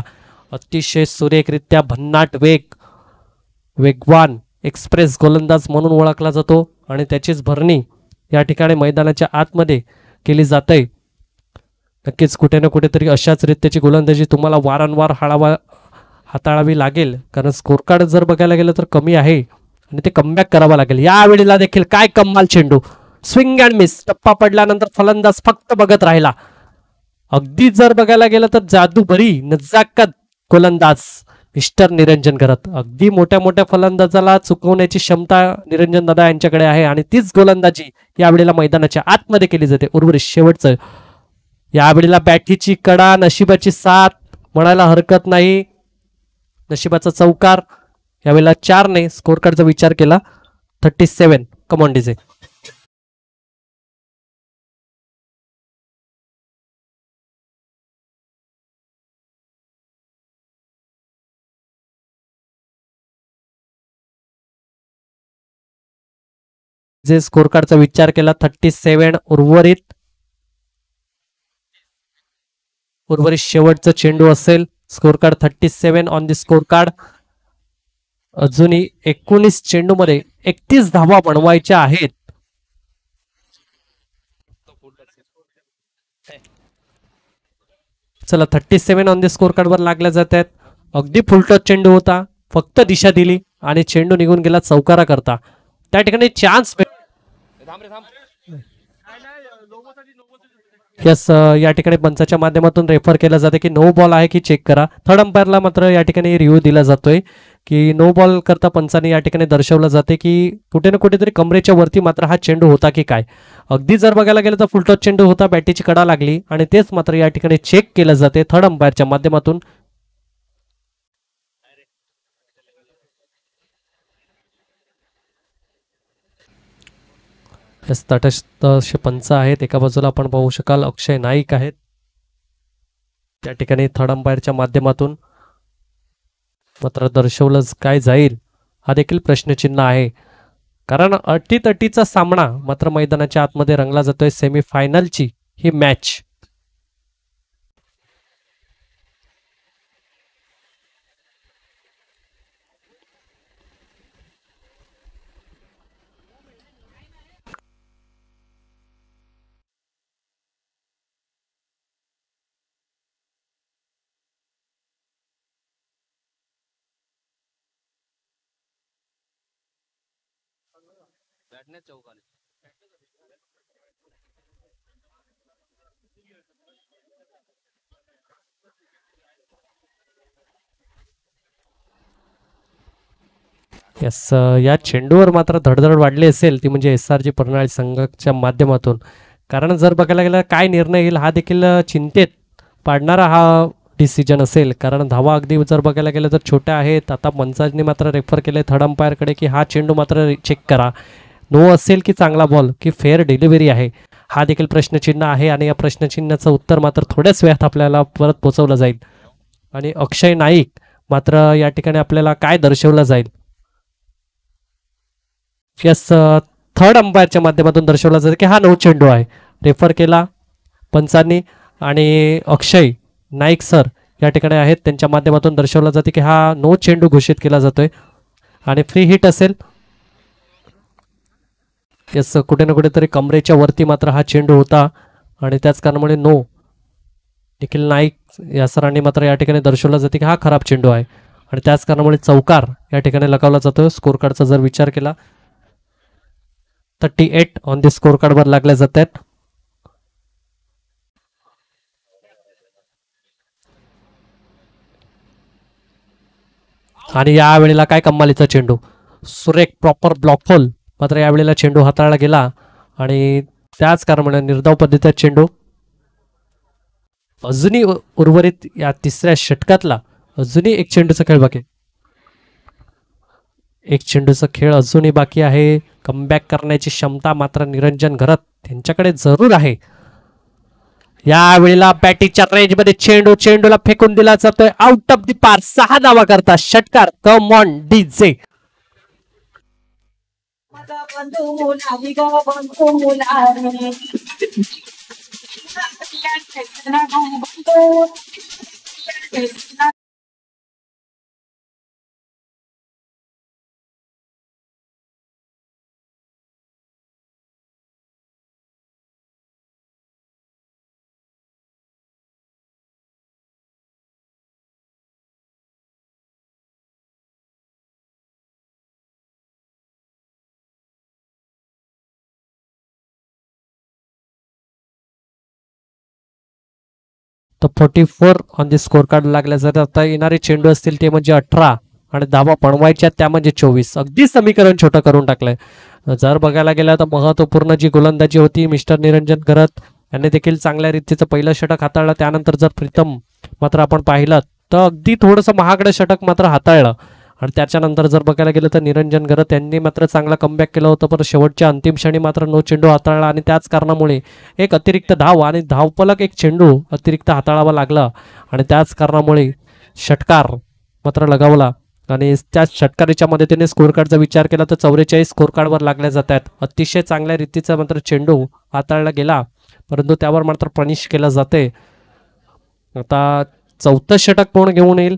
अतिशय सुरेखरित्या भन्नाट वेगवान एक्सप्रेस गोलंदाज म्हणून ओळखला जातो आणि त्याचीच भरणी या ठिकाणी मैदानाच्या आतमध्ये केली जाते. नक्कीच कुठे ना कुठेतरी अशाच रीतीची गोलंदाजी तुम्हाला वारंवार हाताळावी लागेल, कारण स्कोर कार्ड जर बघायला गेलं तर कमी आहे आणि ते कमबॅक करावं लागेल. यावेळेला देखील काय कमाल चेंडू, स्विंग अँड मिस, टप्पा पडल्यानंतर फलंदाज फक्त बघत राहिला. अगदी जर बघायला गेलं तर जादूभरी नजाकत गोलंदाज मिस्टर निरंजन घरात. अगदी मोठ्या मोठ्या फलंदाजाला चुकवण्याची क्षमता निरंजन दादा यांच्याकडे आहे आणि तीच गोलंदाजी यावेळेला मैदानाच्या आतमध्ये केली जाते. उर्वरित शेवटचं यावेळेला बॅटीची कडा, नशिबाची साथ म्हणायला हरकत नाही. नशिबाचा चौकार यावेळेला 4ने स्कोर कार्डचा विचार केला. 37 कमॉन डीजे. जे स्कोर कार्डचा विचार केला 37. उर्वरित शेवटचं चेंडू असेल. Score card 37 on the score card. अजूनही 19 चेंडू मध्ये 31 धावा बनवायच्या आहेत. चला 37 ऑन द स्कोर कार्ड वर लागल्या जात आहेत. अगदी फुलटॉस चेंडू होता, फक्त दिशा दिली आणि चेंडू निघून गेला चौकारा करता. त्या ठिकाणी चान्स यस या ठिकाणी पंचाच्या माध्यमातून रेफर केलं जाते की नो बॉल आहे की चेक करा. थर्ड अंपायरला मात्र या ठिकाणी रिव्ह्यू दिला जातोय की नो बॉल करता पंचाने या ठिकाणी दर्शवलं जाते की कुठे ना कुठेतरी कमरेच्या वरती मात्र हा चेंडू होता की काय. अगदी जर बघायला गेलं तर फुलटॉस चेंडू होता, बॅटीची कडा लागली आणि तेच मात्र या ठिकाणी चेक केलं जाते थर्ड अंपायरच्या माध्यमातून. तटस्थ असे पंच आहेत. एका बाजूला आपण पाहू शकाल अक्षय नाईक आहेत. त्या ठिकाणी थर्ड अंपायरच्या माध्यमातून मात्र दर्शवलं काय जाईल हा देखील प्रश्नचिन्ह आहे, कारण अटीतटीचा सामना मात्र मैदानाच्या आतमध्ये रंगला जातोय. सेमीफायनलची ही मॅच. यस या चेंडूवर मात्र धडधड वाढली असेल ती म्हणजे SRG परनाळी संघाच्या माध्यमातून. कारण जर बघायला गेलं काय निर्णय येईल हा देखील चिंतेत पाडणारा हा डिसिजन असेल, कारण धावा अगदी जर बघायला गेलं तर छोट्या आहेत. आता पंचांनी मात्र रेफर केले थर्ड अंपायरकडे की हा चेंडू मात्र चेक करा, नो असेल की चांगला बॉल की फेअर डिलिव्हरी आहे हा देखील प्रश्नचिन्ह आहे. आणि या प्रश्नचिन्हाचं उत्तर मात्र थोड्याच वेळात आपल्याला परत पोचवलं जाईल. आणि अक्षय नाईक मात्र या ठिकाणी आपल्याला काय दर्शवलं जाईल. यस थर्ड अंपायरच्या माध्यमातून दर्शवला जातं की हा नो चेंडू आहे. रेफर केला पंचांनी आणि अक्षय नाईक सर या ठिकाणी आहेत, त्यांच्या माध्यमातून दर्शवलं जाते की हा नो चेंडू घोषित केला जातोय आणि फ्री हिट असेल. यस, कुठे ना कुठेतरी कमरेच्या वरती मात्र हा चेंडू होता आणि त्याच कारणामुळे नो देखील नाईक या सरांनी मात्र या ठिकाणी दर्शवलं जाते की हा खराब चेंडू आहे आणि त्याच कारणामुळे चौकार या ठिकाणी लगावला जातो. स्कोर कार्डचा जर विचार केला 38 ऑन दी स्कोर कार्डवर लागल्या जातात. आणि यावेळेला काय कमालीचा चेंडू, सुरेख प्रॉपर ब्लॉक होल, मात्र यावेळेला चेंडू हाताळला गेला आणि त्याच कारणामुळे निर्धाव पद्धतीचा चेंडू. अजूनही उर्वरित या तिसऱ्या षटकातला अजूनही एक चेंडूचा खेळ बाकी, एक चेंडूचा खेळ अजूनही बाकी आहे. कमबॅक करण्याची क्षमता मात्र निरंजन घरत त्यांच्याकडे जरूर आहे. यावेळेला बॅटीच्या रेंजमध्ये चेंडूला फेकून दिला जातोय आउट ऑफ दी पार. 6 धावा करता षटकार. कम ऑन डीजे. तर 44 ऑन दी स्कोर कार्ड लागल्या जातात. आता येणारे चेंडू असतील ते म्हणजे 18 आणि धावा बनवायच्या त्या म्हणजे 24. अगदी समीकरण छोटं करून टाकलंय. जर बघायला गेलं तर महत्वपूर्ण जी गोलंदाजी होती मिस्टर निरंजन घरत यांनी देखील चांगल्या रीतीचं पहिलं षटक हाताळलं. त्यानंतर जर प्रीतम मात्र आपण पाहिलं तर अगदी थोडंसं महागडं षटक मात्र हाताळलं आणि त्याच्यानंतर जर बघायला गेलं तर निरंजन घरत यांनी मात्र चांगला कमबॅक केलं होतं, पण शेवटच्या अंतिम क्षणी मात्र नो चेंडू हाताळला आणि त्याच कारणामुळे एक अतिरिक्त धाव आणि धावपलक एक चेंडू अतिरिक्त हाताळावा लागला आणि त्याच कारणामुळे षटकार मात्र लगावला आणि त्याच षटकारीच्या मदतीने स्कोर कार्डचा विचार केला तर 44 स्कोर कार्डवर लागल्या जातात. अतिशय चांगल्या रीतीचा मात्र चेंडू हाताळला गेला, परंतु त्यावर मात्र पनिश केलं जाते. आता चौथं षटक कोण घेऊन येईल?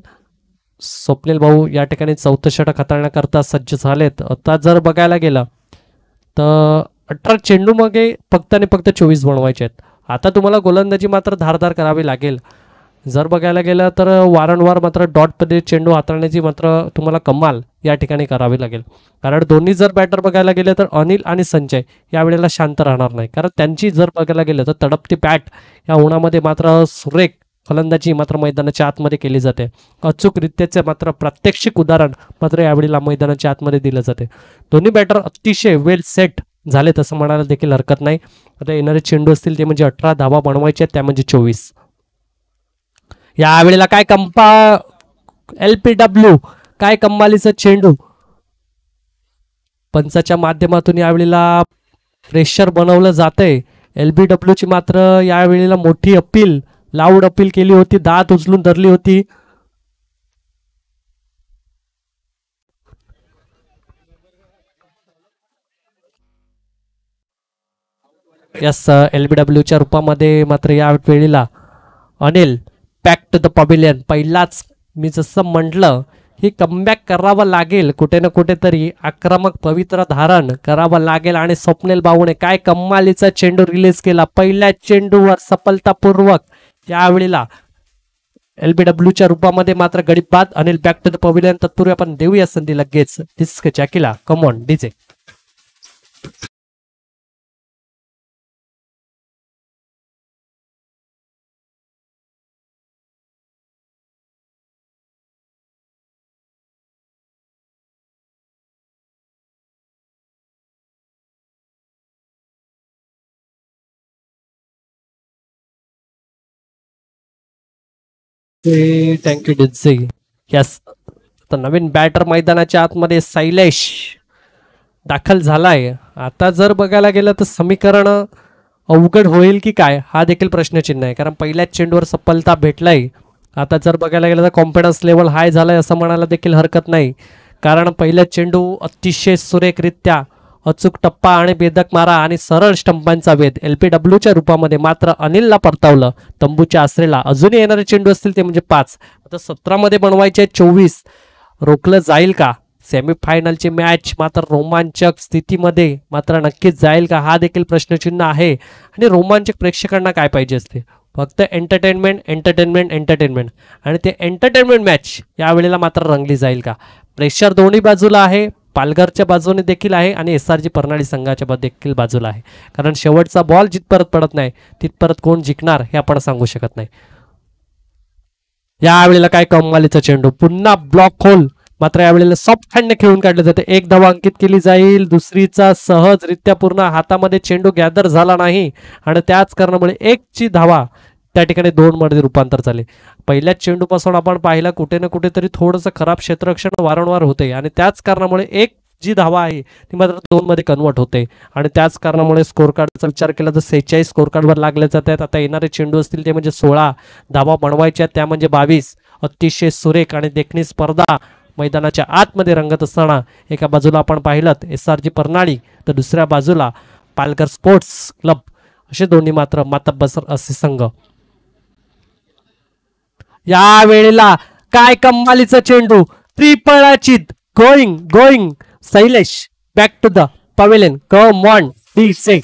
स्वप्नील भाऊ या ठिकाणी चौथं षटक हाताळण्याकरता सज्ज झालेत. आता जर बघायला गेलं तर 18 चेंडू मागे फक्त आणि फक्त 24 बनवायचे आहेत. आता तुम्हाला गोलंदाजी मात्र धारदार करावी लागेल. जर बघायला गेलं तर वारंवार मात्र डॉटमध्ये चेंडू हाताळण्याची मात्र तुम्हाला कमाल या ठिकाणी करावी लागेल, कारण दोन्ही जर बॅटर बघायला गेले तर अनिल आणि संजय यावेळेला शांत राहणार नाही, कारण त्यांची जर बघायला गेलं तर तडपती बॅट या उन्हामध्ये मात्र सुरेख फलंदाजी मात्र मैदानाच्या आतमध्ये केली जाते. अचूकरित्याचे मात्र प्रात्यक्षिक उदाहरण मात्र यावेळेला मैदानाच्या आतमध्ये दिलं जाते. दोन्ही बॅटर अतिशय वेल सेट झाले तसं म्हणायला देखील हरकत नाही. आता येणारे चेंडू असतील ते म्हणजे 18 धावा बनवायचे त्या म्हणजे 24. यावेळेला काय LPW काय कमालीचं चेंडू. पंचाच्या माध्यमातून यावेळेला प्रेशर बनवलं जातंय. LBW ची मात्र यावेळेला मोठी अपील, लाऊड अपील केली होती, दात उचलून धरली होती. यस, LBW च्या रूपामध्ये मात्र या वेळेला Anil back to the pavilion. पहिलाच मी जसं म्हटलं ही कमबॅक करावं लागेल, कुठे ना कुठेतरी आक्रमक पवित्र धारण करावं लागेल आणि स्वप्नील भाऊने काय कमालीचा चेंडू रिलीज केला. पहिल्या चेंडूवर सफलतापूर्वक यावेळेला LBW च्या रूपामध्ये मात्र गडी बाद. Anil back to the pavilion. तत्पूर्वी आपण देऊया संधी लगेच डिस्क जॅकीला. Come on DJ. Thank you DJ. Yes, तर नवीन बॅटर मैदानाच्या आतमध्ये शैलेश दाखल झालाय. आता जर बघायला गेलं तर समीकरण अवघड होईल की काय हा देखील प्रश्नचिन्ह आहे, कारण पहिल्याच चेंडूवर सफलता भेटलाय. आता जर बघायला गेलं तर कॉन्फिडन्स लेवल हाय झालाय असं म्हणायला देखील हरकत नाही, कारण पहिला चेंडू अतिशय सुरेखरित्या अचूक टप्पा आणि बेधक मारा आणि सरळ स्टंपांचा वेध LPWच्या रूपामध्ये मात्र अनिलला परतावलं. तंबूच्या आसरेला अजूनही येणारे चेंडू असतील ते म्हणजे 5. आता 17 मध्ये बनवायचे 24. रोखलं जाईल का? सेमीफायनलची मॅच मात्र रोमांचक स्थितीमध्ये मात्र नक्कीच जाईल का हा देखील प्रश्नचिन्ह आहे. आणि रोमांचक प्रेक्षकांना काय पाहिजे असते? फक्त एंटरटेनमेंट एंटरटेनमेंट एंटरटेनमेंट. आणि ते एंटरटेनमेंट मॅच यावेळेला मात्र रंगली जाईल का? प्रेशर दोन्ही बाजूला आहे. पालघरच्या बाजूने देखील आहे आणि SRG परनाळी संघाच्या देखील बाजूला आहे. कारण शेवटचा बॉल जिथपर्यंत पडत नाही तिथपर्यंत कोण जिंकणार हे आपण सांगू शकत नाही. यावेळेला काय कमालीचा चेंडू, पुन्हा ब्लॉक होल. मात्र यावेळेला सॉफ्ट हँडने खेळून काढले जाते. 1 धावा अंकित केली जाईल. दुसरीचा सहजरित्या पूर्ण हातामध्ये चेंडू गॅदर झाला नाही आणि त्याच कारणामुळे 1ची धावा त्या ठिकाणी 2 मध्ये रूपांतर झाले. पहिल्याच चेंडूपासून आपण पाहिलं कुठे ना कुठेतरी थोडंसं खराब क्षेत्ररक्षण वारंवार होते आणि त्याच कारणामुळे 1 जी धावा आहे ती मात्र 2 मध्ये कन्वर्ट होते आणि त्याच कारणामुळे स्कोर कार्डचा विचार केला तर 46 स्कोर कार्डवर लागले जातात. आता येणारे चेंडू असतील ते म्हणजे 16. धावा बनवायच्या त्या म्हणजे 22. अतिशय सुरेख आणि देखणी स्पर्धा मैदानाच्या आतमध्ये रंगत असताना एका बाजूला आपण पाहिलं SRG परनाळी तर दुसऱ्या बाजूला पालघर स्पोर्ट्स क्लब असे दोन्ही मात्र मातब्बर असे संघ. या वेळेला काय कमालीचा चेंडू, त्रिफळाची going going. Shailesh back to the pavilion. Come on D6.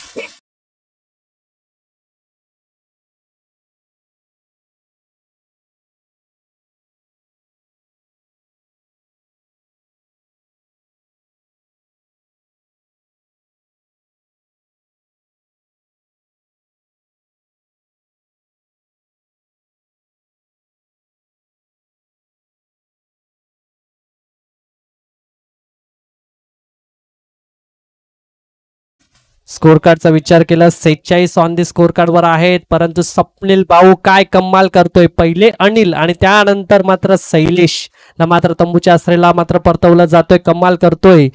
Score कार्डचा विचार केला 46 ऑन दी स्कोर कार्डवर आहेत. परंतु स्वप्नील भाऊ काय कमाल करतोय. पहिले अनिल आणि त्यानंतर मात्र शैलेशला मात्र तंबूच्या आसरेला मात्र परतवलं जातोय. कमाल करतोय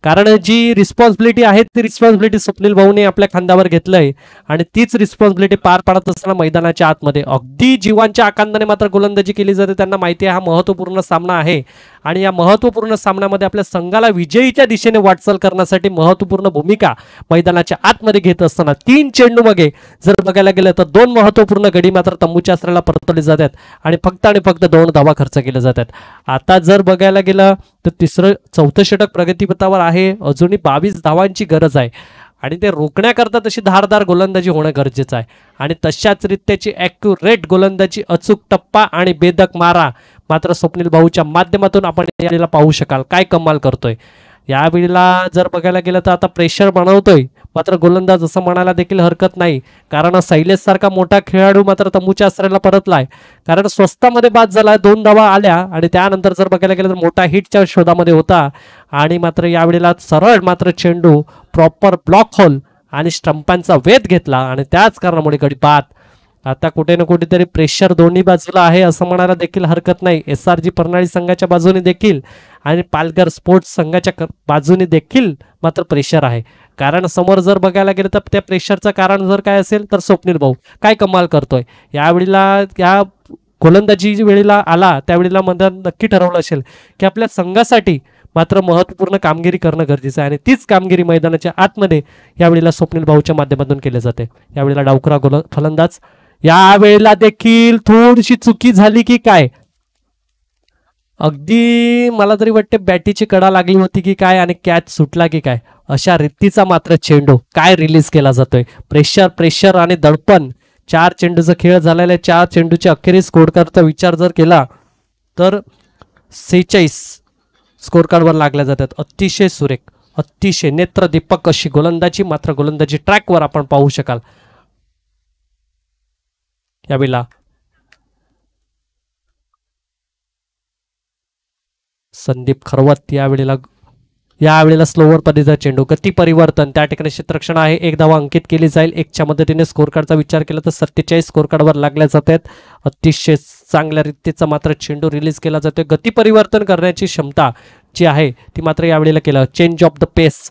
कारण जी रिस्पॉन्सिबिलिटी आहे ती रिस्पॉन्सिबिलिटी स्वप्नील भाऊने आपल्या खांद्यावर घेतलंय आणि तीच रिस्पॉन्सिबिलिटी पार पाडत असताना मैदानाच्या आतमध्ये अगदी जीवांच्या आकांदाने मात्र गोलंदाजी केली जाते. त्यांना माहिती आहे हा महत्त्वपूर्ण सामना आहे आणि या महत्त्वपूर्ण सामन्यामध्ये आपल्या संघाला विजयीच्या दिशेने वाटचाल करण्यासाठी महत्त्वपूर्ण भूमिका मैदानाच्या आतमध्ये घेत असताना 3 चेंडूमध्ये जर बघायला गेलं तर 2 महत्त्वपूर्ण गडी मात्र तंबूच्या आसरेला परतवले जातात आणि फक्त 2 धावा खर्च केले जातात. आता जर बघायला गेलं तर चौथं षटक प्रगतीपथावर आहे. अजूनही 22 धावांची गरज आहे आणि ते रोखण्याकरता तशी धारदार गोलंदाजी होणं गरजेचं आहे आणि तशाच रित्याची ॲक्युरेट गोलंदाजी, अचूक टप्पा आणि बेधक मारा मात्र स्वप्नील भाऊच्या माध्यमातून आपण यावेळेला पाहू शकाल. काय कमाल करतोय यावेळेला. जर बघायला गेलं तर आता प्रेशर बनवतोय मात्र गोलंदाज असं म्हणायला देखील हरकत नाही कारण शैलेश सारखा मोठा खेळाडू मात्र तंबूच्या आसरेला परतलाय कारण स्वस्तामध्ये बाद झाला. 2 धावा आल्या आणि त्यानंतर जर बघायला गेलं तर मोठा हिटच्या शोधामध्ये होता आणि मात्र यावेळेला सरळ मात्र चेंडू प्रॉपर ब्लॉक होल आणि स्टंपांचा वेध घेतला आणि त्याच कारणामुळे गडी बाद. आता कुठे ना कुठेतरी प्रेशर दोन्ही बाजूला आहे असं म्हणायला देखील हरकत नाही. SRG परनाळी संघाच्या बाजूने देखील आणि पालघर स्पोर्ट्स संघाच्या बाजूने देखील मात्र प्रेशर आहे कारण समोर जर बघायला गेलं तर त्या प्रेशरचं कारण जर काय असेल तर स्वप्नील भाऊ काय कमाल करतोय. यावेळेला या गोलंदाजी वेळेला आला त्यावेळेला मला नक्की ठरवलं असेल की आपल्या संघासाठी मात्र महत्त्वपूर्ण कामगिरी करणं गरजेचं आहे आणि तीच कामगिरी मैदानाच्या आतमध्ये यावेळेला स्वप्नील भाऊच्या माध्यमातून केली जाते. यावेळेला डावखुरा फलंदाज. यावेळेला देखील थोडीशी चुकी झाली की काय, अगदी मला तरी वाटते बॅटीची कडा लागली होती की काय आणि कॅच सुटला की काय अशा रीतीचा मात्र चेंडू काय रिलीज केला जातोय. प्रेशर प्रेशर आणि दडपण. 4 चेंडूचा खेळ झालेला 4 चेंडूचे अखेरीस स्कोर कार्डचा विचार जर केला तर 46 स्कोर कार्डवर लागल्या जातात. अतिशय सुरेख, अतिशय नेत्रदीपक अशी गोलंदाजी मात्र गोलंदाजी ट्रॅकवर आपण पाहू शकाल. यावेळेला संदीप खरवत यावेळेला स्लोवर पद्धतीचा चेंडू, गती परिवर्तन, त्या ठिकाणी क्षेत्ररक्षण आहे. 1 धावा अंकित केली जाईल. 1च्या मदतीने स्कोर कार्डचा विचार केला तर 47 स्कोर कार्डवर लागल्या जातात. अतिशय चांगल्या रीतीचा मात्र चेंडू रिलीज केला जातोय. गती परिवर्तन करण्याची क्षमता जी आहे ती मात्र यावेळेला केलं. चेंज ऑफ द पेस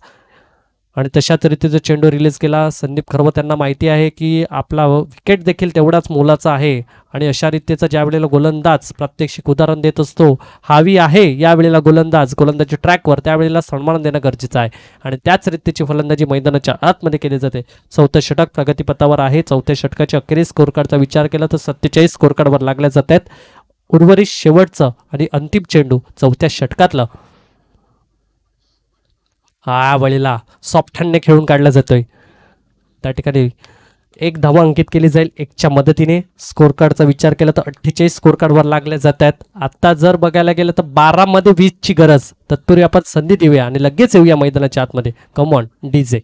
आणि तशाच रीतीचा चेंडू रिलीज केला. संदीप खरवत यांना माहिती आहे की आपला विकेट देखील तेवढाच मोलाचा आहे आणि अशा रीतीचा ज्या वेळेला गोलंदाज प्रात्यक्षिक उदाहरण देत असतो, हावी आहे यावेळेला गोलंदाजी ट्रॅकवर, त्यावेळेला सन्मान देणं गरजेचं आहे आणि त्याच रीतीची फलंदाजी मैदानाच्या आतमध्ये केली जाते. चौथं षटक प्रगतीपथावर आहे. चौथ्या षटकाच्या अखेरीस स्कोर कार्डचा विचार केला तर 47 स्कोर कार्डवर लागल्या जात आहेत. उर्वरित शेवटचं आणि अंतिम चेंडू चौथ्या षटकातलं हा वळीला सॉफ्ट हँडने खेळून काढला जातोय. त्या ठिकाणी एक धावा अंकित केली जाईल एकच्या मदतीने. स्कोर कार्डचा विचार केला तर 48 स्कोर कार्डवर लागले जात आहेत. आता जर बघायला गेलं तर 12 मध्ये 20 ची गरज. तत्पूर्वी आपण संधी देऊया आणि लगेच येऊया मैदानाच्या आतमध्ये. कम ऑन डीजे.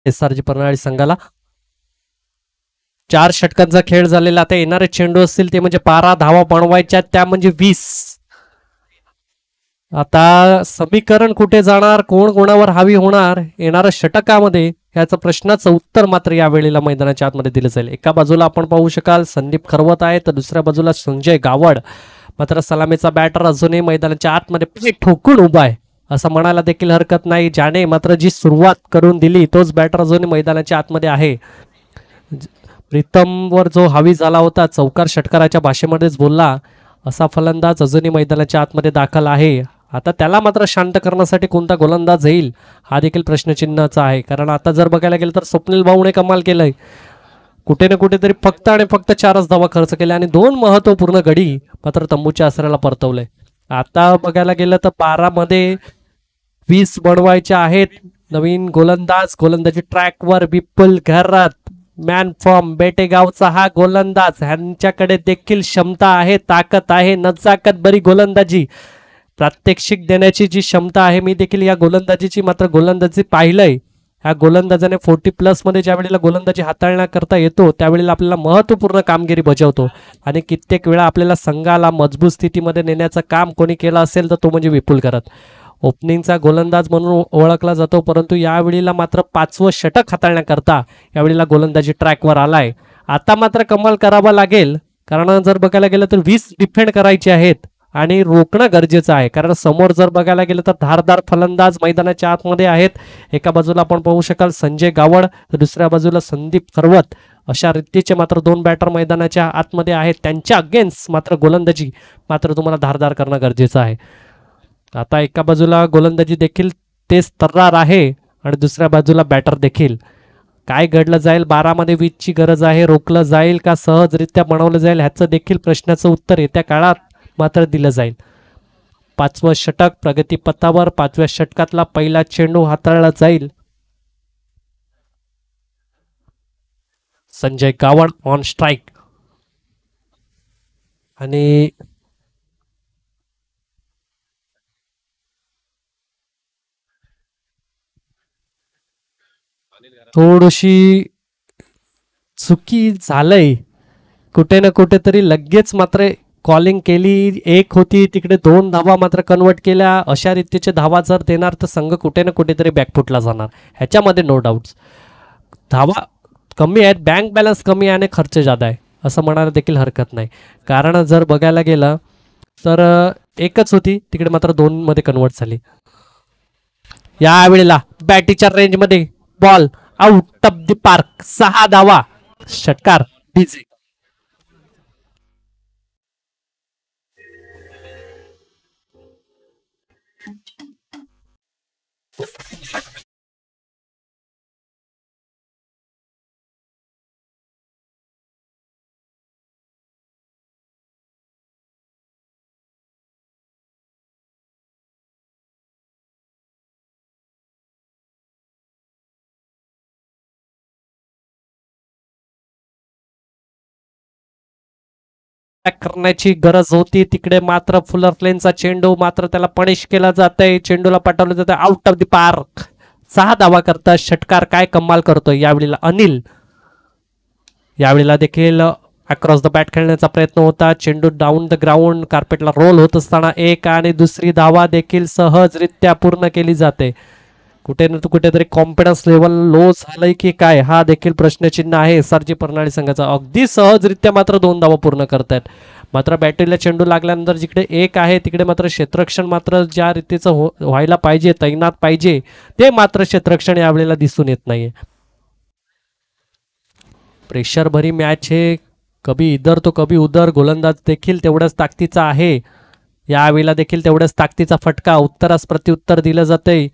SRG प्रणाली संघाला 4 षटकांचा खेळ झालेला. आता येणारे चेंडू असतील ते म्हणजे 12 धावा बनवायच्या, त्या म्हणजे 20. आता समीकरण कुठे जाणार, कोण कोणावर हावी होणार येणाऱ्या षटकामध्ये, याचं प्रश्नाचं उत्तर मात्र या वेळेला मैदानाच्या आतमध्ये दिलं जाईल. एका बाजूला आपण पाहू शकाल संदीप खरवत आहे तर दुसऱ्या बाजूला संजय गावड. मात्र सलामीचा बॅटर अजूनही मैदानाच्या आतमध्ये पाय ठोकून उभा आहे असं म्हणायला देखील हरकत नाही. ज्याने मात्र जी सुरुवात करून दिली तोच बॅटर अजूनही मैदानाच्या आतमध्ये आहे. प्रीतमवर जो हावी झाला होता, चौकार षटकाराच्या भाषेमध्येच बोलला, असा फलंदाज अजूनही मैदानाच्या आतमध्ये दाखल आहे. आता त्याला मात्र शांत करण्यासाठी कोणता गोलंदाज येईल हा देखील प्रश्नचिन्हाचा आहे. कारण आता जर बघायला गेलं तर स्वप्नील भाऊने कमाल केलंय. कुठे ना कुठेतरी फक्त आणि फक्त 4च धावा खर्च केल्या आणि 2 महत्वपूर्ण गडी मात्र तंबूच्या आसऱ्याला परतवले. आता बघायला गेलं तर 12 मध्ये 20 बनवायच्या आहेत. नवीन गोलंदाजी ट्रॅकवर विपुल घरात, मॅन फ्रॉम बेटेगावचा हा गोलंदाज. ह्यांच्याकडे देखील क्षमता आहे, ताकद आहे, नजाकत बरी गोलंदाजी, प्रात्यक्षिक देण्याची जी क्षमता आहे. मी देखील या गोलंदाजीची मात्र गोलंदाजी पाहिलंय. ह्या गोलंदाजाने 40+ मध्ये ज्या वेळेला गोलंदाजी हाताळण्याकरता येतो त्यावेळेला आपल्याला महत्त्वपूर्ण कामगिरी बजावतो आणि कित्येक वेळा आपल्याला संघाला मजबूत स्थितीमध्ये नेण्याचं काम कोणी केलं असेल तर तो म्हणजे विपुल घरात. ओपनिंगचा गोलंदाज म्हणून ओळखला जातो, परंतु यावेळेला मात्र 5वं षटक हाताळण्याकरता यावेळेला गोलंदाजी ट्रॅकवर आलाय. आता मात्र कमाल करावा लागेल, कारण जर बघायला गेलं तर 20 डिफेंड करायचे आहेत आणि रोखणं गरजेचं आहे. कारण समोर जर बघायला गेलं तर धारदार फलंदाज मैदानाच्या आतमध्ये आहेत. एका बाजूला आपण पाहू शकाल संजय गावड तर दुसऱ्या बाजूला संदीप खरवत. अशा रीतीचे मात्र 2 बॅटर मैदानाच्या आतमध्ये आहेत. त्यांच्या अगेन्स्ट मात्र गोलंदाजी मात्र तुम्हाला धारदार करणं गरजेचं आहे. आता एका बाजूला गोलंदाजी देखील तेच तर्रार आहे आणि दुसऱ्या बाजूला बॅटर देखील. काय घडलं जाईल, 12 मध्ये 20 ची गरज आहे, रोखलं जाईल का सहजरित्या बनवलं जाईल ह्याचं देखील प्रश्नाचं उत्तर येत्या काळात मात्र दिलं जाईल. 5वं षटक प्रगतीपथावर. 5व्या षटकातला पहिला चेंडू हाताळला जाईल. संजय गावड ऑन स्ट्राईक आणि थोडीशी चुकी झालंय कुठे ना कुठेतरी. लगेच मात्र कॉलिंग केली, एक होती तिकडे 2 धावा मात्र कन्वर्ट केल्या. अशा रीतीचे धावा जर देणार तर संघ कुठे ना कुठेतरी बॅकफुटला जाणार, ह्याच्यामध्ये नो डाऊट्स. धावा कमी आहेत, बँक बॅलन्स कमी आहे आणि खर्च जादा आहे असं म्हणायला देखील हरकत नाही. कारण जर बघायला गेलं तर एकच होती तिकडे मात्र 2 मध्ये कन्वर्ट झाली. यावेळेला बॅटीच्या रेंजमध्ये ball out of the park. 6 धावा. षटकार डीजे. करण्याची गरज होती. तिकडे मात्र फुलर प्लेनचा चेंडू मात्र त्याला पनिश केला जातंय. चेंडूला पाठवलं जातं आउट ऑफ द पार्क. 6 धावा करतात. षटकार काय कमाल करतोय यावेळेला अनिल. यावेळेला देखील अक्रॉस द बॅट खेळण्याचा प्रयत्न होता. चेंडू डाऊन द ग्राउंड कार्पेटला रोल होत असताना एक आणि दुसरी धावा देखील सहजरित्या पूर्ण केली जाते. कुठे ना कुठेतरी कॉन्फिडन्स लेवल लो झालंय की काय हा देखील प्रश्नचिन्ह आहे एसआरजी प्रणाली संघाचा. अगदी सहजरित्या मात्र 2 धावा पूर्ण करतायत. मात्र बॅटरीला चेंडू लागल्यानंतर जिकडे एक आहे तिकडे मात्र क्षेत्ररक्षण मात्र ज्या रीतीचं व्हायला पाहिजे, तैनात पाहिजे, ते मात्र क्षेत्ररक्षण यावेळेला दिसून येत नाहीये. प्रेशर भरी मॅच आहे. कभी इधर तो कभी उधर. गोलंदाज देखील तेवढ्याच ताकदीचा आहे. यावेळेला देखील तेवढ्याच ताकदीचा फटका उत्तरास प्रत्युत्तर दिलं जातंय.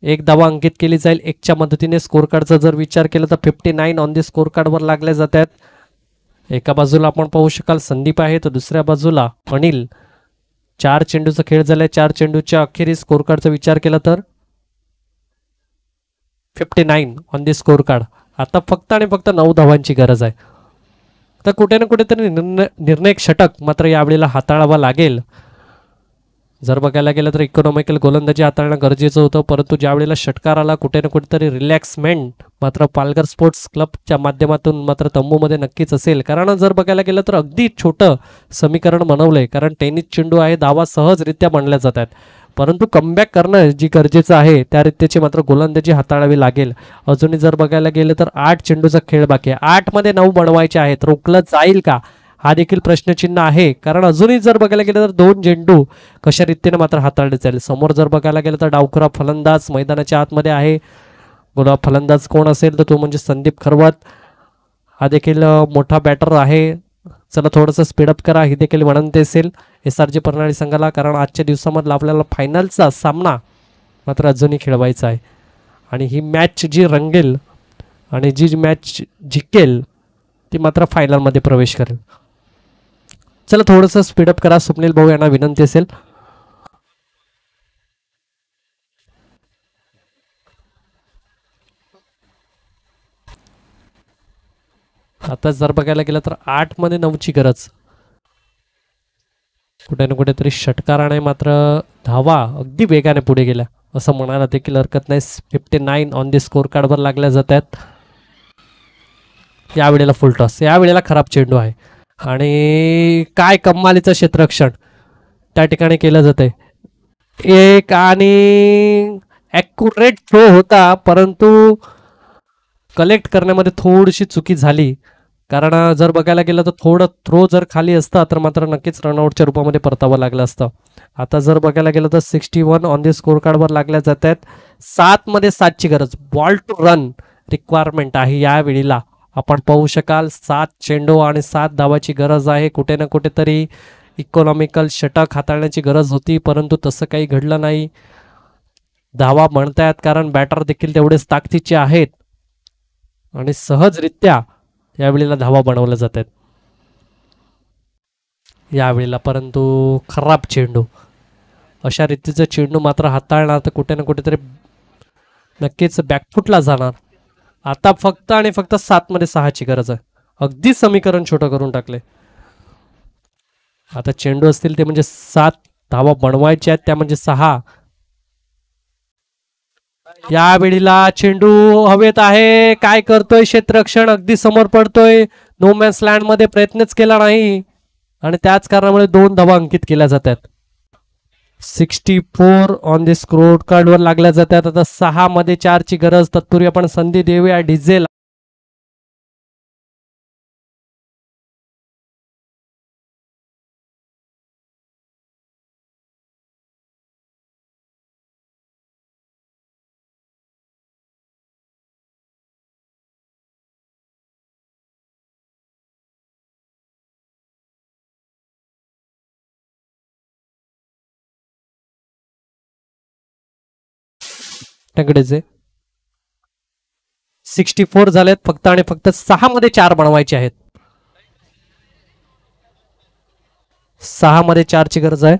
एक धावा अंकित केली जाईल. एकच्या मदतीने स्कोर कार्डचा जर विचार केला तर 59 ऑन द स्कोर कार्डवर लागले जातात. एका बाजूला आपण पाहू शकाल संदीप आहे तर दुसऱ्या बाजूला अनिल. 4 चेंडूचा खेळ झालाय. 4 चेंडूच्या अखेरीस स्कोर कार्डचा विचार केला तर 59 ऑन द स्कोर कार्ड. आता फक्त आणि फक्त 9 धावांची गरज आहे. तर कुठे ना कुठेतरी निर्णायक षटक मात्र यावेळेला हाताळावा लागेल. जर बघायला गेलं तर इकॉनॉमिकल गोलंदाजी हाताळणं गरजेचं होतं, परंतु ज्यावेळेला षटकार आला कुठे ना कुठेतरी रिलॅक्समेंट मात्र पालघर स्पोर्ट्स क्लबच्या माध्यमातून मात्र तंबूमध्ये नक्कीच असेल. कारण जर बघायला गेलं तर अगदी छोटं समीकरण बनवलंय. कारण टेनिस चेंडू आहे, धावा सहजरित्या बनल्या जातात, परंतु कमबॅक करणं जी गरजेचं आहे त्या रीतीची मात्र गोलंदाजी हाताळावी लागेल. अजूनही जर बघायला गेलं तर 8 चेंडूचा खेळ बाकी आहे. 8 मध्ये 9 बनवायचे आहेत. रोखलं जाईल का हा देखील प्रश्नचिन्ह आहे. कारण अजूनही जर बघायला गेलं तर 2 चेंडू कशा रीतीने मात्र हाताळले जाईल. समोर जर बघायला गेलं तर डावखुरा फलंदाज मैदानाच्या आतमध्ये आहे. गुलाब फलंदाज कोण असेल तर तो म्हणजे संदीप खरवत. हा देखील मोठा बॅटर आहे. चला थोडंसं स्पीडअप करा ही देखील विनंती असेल एसआरजी प्रणाली संघाला. कारण आजच्या दिवसामधला आपल्याला फायनलचा सामना मात्र अजूनही खेळवायचा आहे आणि ही मॅच जी रंगेल आणि जी मॅच जिंकेल ती मात्र फायनलमध्ये प्रवेश करेल. चला थोडंसं स्पीडअप करा. स्वप्नील भाऊ यांना विनंती असेल. आता जर बघायला गेलं तर 8 मध्ये 9ची गरज. कुठे ना कुठेतरी षटकाराने मात्र धावा अगदी वेगाने पुढे गेल्या असं म्हणायला देखील हरकत नाही. 59 ऑन द स्कोर कार्डवर लागल्या जातात. यावेळेला फुल टॉस. यावेळेला खराब चेंडू आहे आणि काय कमालीचं क्षेत्ररक्षण त्या ठिकाणी केलं जातंय. एक आणि ॲक्युरेट थ्रो होता, परंतु कलेक्ट करण्यामध्ये थोडीशी चुकी झाली. कारण जर बघायला गेलं तर थोडं थ्रो जर खाली असता तर मात्र नक्कीच रनआउटच्या रूपामध्ये परतावं लागलं असतं. आता जर बघायला गेलं तर 61 ऑन द स्कोर कार्डवर लागल्या जातात. 7 मध्ये 7ची गरज. बॉल टू रन रिक्वायरमेंट आहे यावेळेला. आपण पाहू शकाल 7 चेंडू आणि 7 धावाची गरज आहे. कुठे ना कुठेतरी इकॉनॉमिकल षटक हाताळण्याची गरज होती, परंतु तसं काही घडलं नाही. धावा म्हणतायत कारण बॅटर देखील तेवढेच ताकदीचे आहेत आणि सहजरित्या यावेळेला धावा बनवल्या जातात यावेळेला. परंतु खराब चेंडू. अशा रीतीचं चेंडू मात्र हाताळणार तर कुठे ना कुठेतरी नक्कीच बॅकफुटला जाणार. आता फक्त आणि फक्त 7 मध्ये 6ची गरज आहे. अगदी समीकरण छोटं करून टाकले. आता चेंडू असतील ते म्हणजे 7 धावा बनवायचे आहेत, त्या म्हणजे 6. यावेळेला चेंडू हवेत आहे. काय करतोय क्षेत्ररक्षण. अगदी समोर पडतोय. नो मॅन्स लँड मध्ये प्रयत्नच केला नाही आणि त्याच कारणामुळे 2 धावा अंकित केल्या जातात. 64 ऑन द स्कोर कार्डवर लागल्या जातात. आता 6 मध्ये 4ची गरज. तत्पूर्वी आपण संधी देऊया डिझेल. टंगडेचे 64 झालेत. फक्त आणि फक्त 6 मध्ये 4 बनवायचे आहेत. 6 मध्ये 4ची गरज आहे.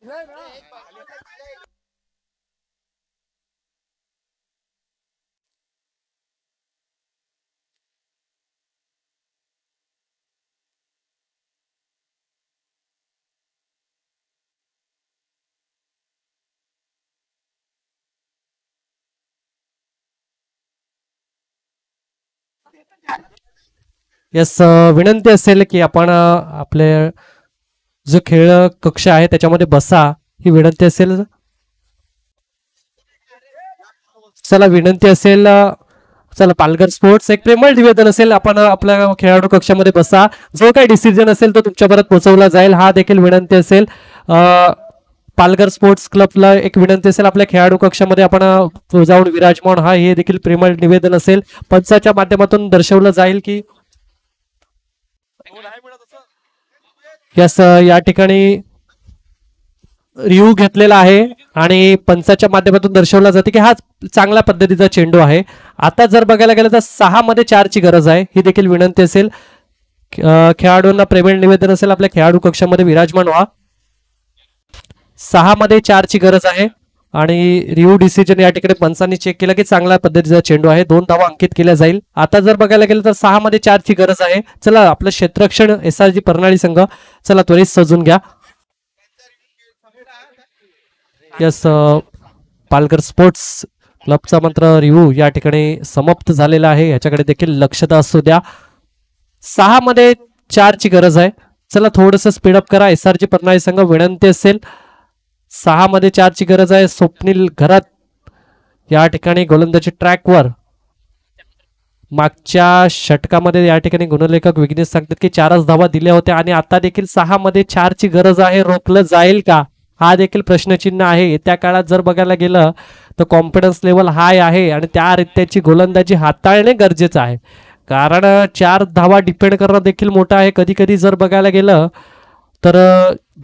येस, विनंती असेल की आपण आपले जो खेळ कक्ष आहे त्याच्यामध्ये बसा, ही विनंती असेल. चला विनंती असेल, चला पालघर स्पोर्ट्स एक प्रेमळ निवेदन असेल, आपण आपल्या खेळाडू कक्षामध्ये बसा. जो काही डिसिजन असेल तो तुमच्यापर्यंत पोहोचवला जाईल, हा देखील विनंती असेल. पालघर स्पोर्ट्स क्लबला एक विनंती असेल, आपल्या खेळाडू कक्षामध्ये आपण जाऊन विराजमान, हा हे देखील प्रेमळ निवेदन असेल. पंचाच्या माध्यमातून दर्शवलं जाईल की यस, या ठिकाणी रिव्ह्यू घेतलेला आहे आणि पंचाच्या माध्यमातून दर्शवला जाते की हा चांगल्या पद्धतीचा चेंडू आहे. आता जर बघायला गेलं तर 6 मध्ये 4 ची गरज आहे, ही देखील विनंती असेल. खेळाडूंना प्रेमळ निवेदन असेल, आपल्या खेळाडू कक्षामध्ये विराजमान व्हा. 6 मध्ये 4 ची गरज आहे आणि रिव्ह्यू डिसिजन या ठिकाणी पंचांनी चेक केलं की चांगल्या पद्धतीचा चेंडू आहे, 2 धावा अंकित केल्या जाईल. आता जर बघायला गेलं तर 6 मध्ये 4 ची गरज आहे. चला आपलं क्षेत्ररक्षण SRG प्रणाली संघ, चला त्वरित सजून घ्या. यस, पालघर स्पोर्ट्स क्लबचा मात्र रिव्ह्यू या ठिकाणी समाप्त झालेला आहे, याच्याकडे देखील लक्षता असू द्या. 6 मध्ये 4 ची गरज आहे. चला थोडंसं स्पीडअप करा SRG प्रणाली संघ, विनंती असेल. 6 मध्ये 4 ची गरज आहे. स्वप्नील घरात या ठिकाणी गोलंदाजी ट्रॅकवर, मागच्या षटकामध्ये या ठिकाणी गुणलेखक विघ्नेश सांगतात की 4च धावा दिल्या होत्या आणि आता देखील 6 मध्ये 4 ची गरज आहे. रोखलं जाईल का, हा देखील प्रश्नचिन्ह आहे. येत्या काळात जर बघायला गेलं तर कॉन्फिडन्स लेवल हाय आहे आणि त्या रीत्याची गोलंदाजी हाताळणे गरजेचं आहे, कारण 4 धावा डिपेंड करणं देखील मोठं आहे. कधी कधी जर बघायला गेलं तर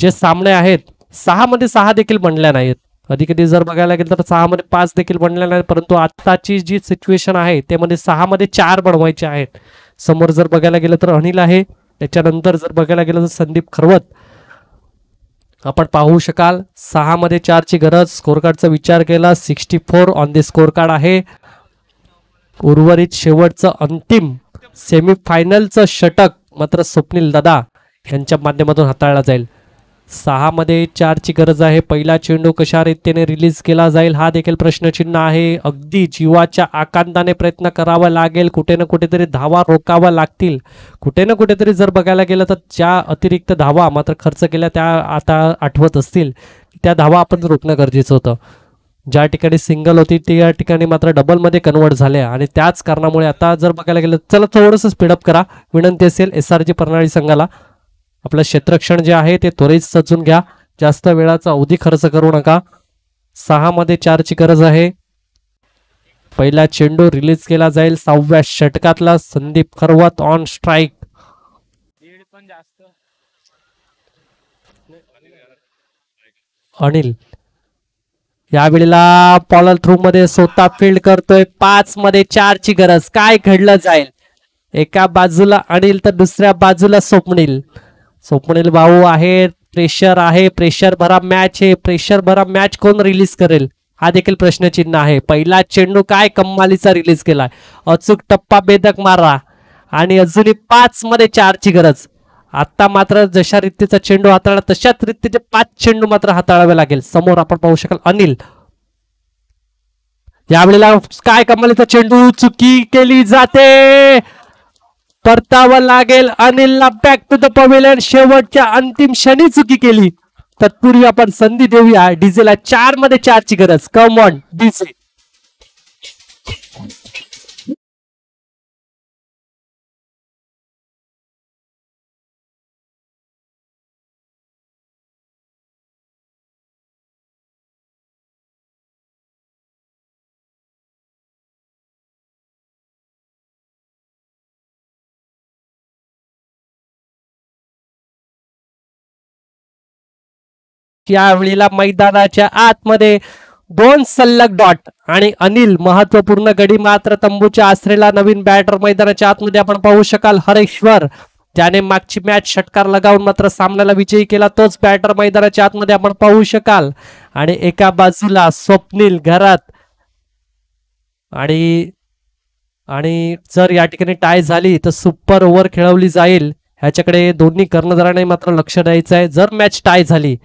जे सामने आहेत 6 मध्ये 6 देखील बनल्या नाहीत, कधी कधी जर बघायला गेलं तर 6 मध्ये 5 देखील बनल्या नाहीत. परंतु आत्ताची जी सिच्युएशन आहे त्यामध्ये 6 मध्ये 4 बनवायचे आहेत. समोर जर बघायला गेलं तर अनिल आहे, त्याच्यानंतर जर बघायला गेलं तर संदीप खरवत आपण पाहू शकाल. 6 मध्ये 4 ची गरज. स्कोर कार्डचा विचार केला 64 ऑन द स्कोर कार्ड आहे. उर्वरित शेवटचं अंतिम सेमीफायनलचं षटक मात्र स्वप्नील दादा यांच्या माध्यमातून हाताळला जाईल. 6 मध्ये 4 ची गरज आहे. पहिला चेंडू कशा रीतीने रिलीज केला जाईल हा देखील प्रश्नचिन्ह आहे. अगदी जीवाच्या आकांताने प्रयत्न करावा लागेल, कुठे ना कुठेतरी धावा रोकावा लागतील. कुठे ना कुठेतरी जर बघायला गेलं तर ज्या अतिरिक्त धावा मात्र खर्च केल्या त्या आता आठवत असतील, त्या धावा आपण रोखणं गरजेचं होतं. ज्या ठिकाणी सिंगल होती त्या ठिकाणी मात्र डबलमध्ये कन्वर्ट झाल्या आणि त्याच कारणामुळे आता जर बघायला गेलं, चला थोडंसं स्पीडअप करा, विनंती असेल SRG प्रणाली संघाला. आपलं क्षेत्ररक्षण जे आहे ते त्वरित सजून घ्या, जास्त वेळाचा अवधी खर्च करू नका. 6 मध्ये 4 ची गरज आहे. पहिला चेंडू रिलीज केला जाईल 6व्या षटकातला. Sandeep Kharwat on strike. अनिल यावेळेला पॉलर थ्रू मध्ये स्वतः फील्ड करतोय. 5 मध्ये 4 ची गरज. काय घडलं जाईल, एका बाजूला अनिल तर दुसऱ्या बाजूला स्वप्नील. स्वप्नील भाऊ आहे, प्रेशर आहे, प्रेशर भरा मॅच आहे. प्रेशर भरा मॅच कोण रिलीज करेल हा देखील प्रश्नचिन्ह आहे. पहिला चेंडू काय कम्मालीचा रिलीज केलाय, अचूक टप्पा बेधक मारा आणि अजूनही 5 मध्ये 4 ची गरज. आता मात्र जशा रीतीचा चेंडू हाताळला तशाच रीतीचे 5 चेंडू मात्र हाताळावे लागेल. समोर आपण पाहू शकाल अनिल. यावेळेला काय कमालीचा चेंडू, चुकी केली जाते, परतावं लागेल अनिलला. Back to the pavilion. शेवटच्या अंतिम क्षणी चुकी केली. तत्पूर्वी आपण संधी देऊया डीजेला. 4 मध्ये 4 ची गरज. कम ऑन डीजे. यावेळेला मैदानाच्या आतमध्ये 2 सलग डॉट आणि अनिल महत्वपूर्ण गडी मात्र तंबूच्या आसरेला. नवीन बॅटर मैदानाच्या आतमध्ये आपण पाहू शकाल हरेश्वर, ज्याने मागची मॅच षटकार लगावून मात्र सामन्याला विजयी केला तोच बॅटर मैदानाच्या आतमध्ये आपण पाहू शकाल. आणि एका बाजूला स्वप्नील घरात आणि जर या ठिकाणी टाय झाली तर सुपर ओव्हर खेळवली जाईल. ह्याच्याकडे दोन्ही कर्णधारांनी मात्र लक्ष द्यायचं आहे. जर मॅच टाय झाली,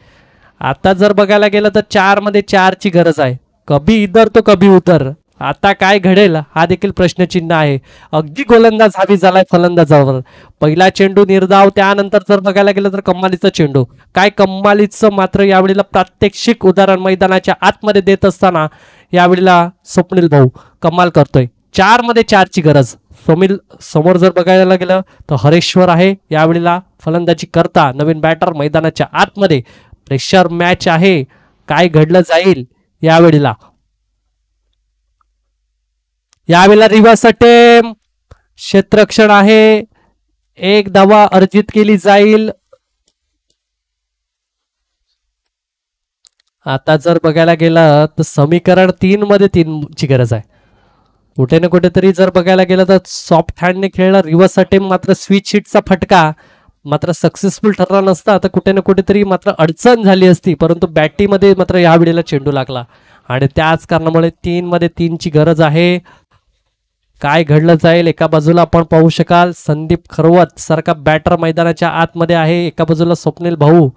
आता जर बघायला गेलं तर 4 मध्ये 4 ची गरज आहे. कभी इधर तो कभी उधर. आता काय घडेल हा देखील प्रश्नचिन्ह आहे. अगदी गोलंदाज हावी झालाय फलंदाजावर. पहिला चेंडू निर्धाव, त्यानंतर जर बघायला गेलं तर कमालीचा चेंडू. काय कमालीचं मात्र यावेळेला प्रात्यक्षिक उदाहरण मैदानाच्या आतमध्ये देत असताना यावेळेला स्वप्नील भाऊ कमाल करतोय. 4 मध्ये 4 ची गरज. समोर जर बघायला गेलं तर हरेश्वर आहे यावेळेला फलंदाजी करता. नवीन बॅटर मैदानाच्या आतमध्ये. प्रेशर मॅच आहे. काय घडलं जाईल यावेळेला रिव्हर्स अटेम्प्ट. क्षेत्ररक्षण आहे. 1 धावा अर्जित केली जाईल. आता जर बघायला गेलं तर समीकरण 3 मध्ये 3 ची गरज आहे. कुठे ना कुठेतरी जर बघायला गेलं तर सॉफ्ट हँडने खेळला रिव्हर्स अटेम्प्ट मात्र स्विच हिटचा फटका मात्र सक्सेसफुल ठरला नसता तर कुठे ना कुठेतरी मात्र अडचण झाली असती. परंतु बॅटीमध्ये मात्र यावेळेला चेंडू लागला आणि त्याच कारणामुळे 3 मध्ये 3 ची गरज आहे. काय घडलं जाईल एका बाजूला आपण पाहू शकाल संदीप खरवत सारखा बॅटर मैदानाच्या आतमध्ये आहे. एका बाजूला स्वप्नील भाऊ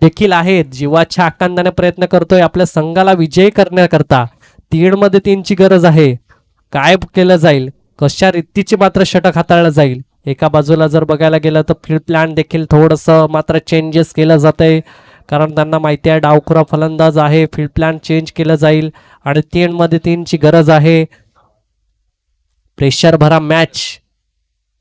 देखील आहेत. जीवाच्या आकांदाने प्रयत्न करतोय आपल्या संघाला विजय करण्याकरता. 3 मध्ये 3 ची गरज आहे. काय केलं जाईल, कशा रीतीची मात्र षटक हाताळलं जाईल. एका बाजूला जर बघायला गेलं तर फील्ड प्लॅन देखील थोडंसं मात्र चेंजेस केलं जातंय. कारण त्यांना माहिती आहे डावखुरा फलंदाज आहे. फील्ड प्लॅन चेंज केलं जाईल आणि 3 मध्ये 3 ची गरज आहे. प्रेशर भरा मॅच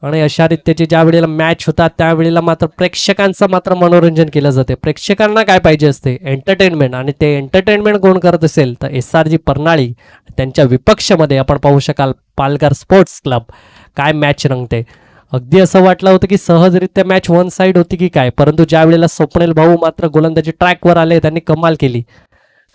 आणि अशा रीतीची ज्या वेळेला मॅच होतात त्यावेळेला मात्र प्रेक्षकांचं मात्र मनोरंजन केलं जाते. प्रेक्षकांना काय पाहिजे असते, एंटरटेनमेंट. आणि ते एंटरटेनमेंट कोण करत असेल तर SRG परनाळी. त्यांच्या विपक्षमध्ये आपण पाहू शकाल पालघर स्पोर्ट्स क्लब. काय मॅच रंगते. अगदी असं वाटलं होतं की सहजरित्या मॅच वन साइड होती की काय, परंतु ज्या वेळेला स्वप्नील भाऊ मात्र गोलंदाजी ट्रॅकवर आले त्यांनी कमाल केली.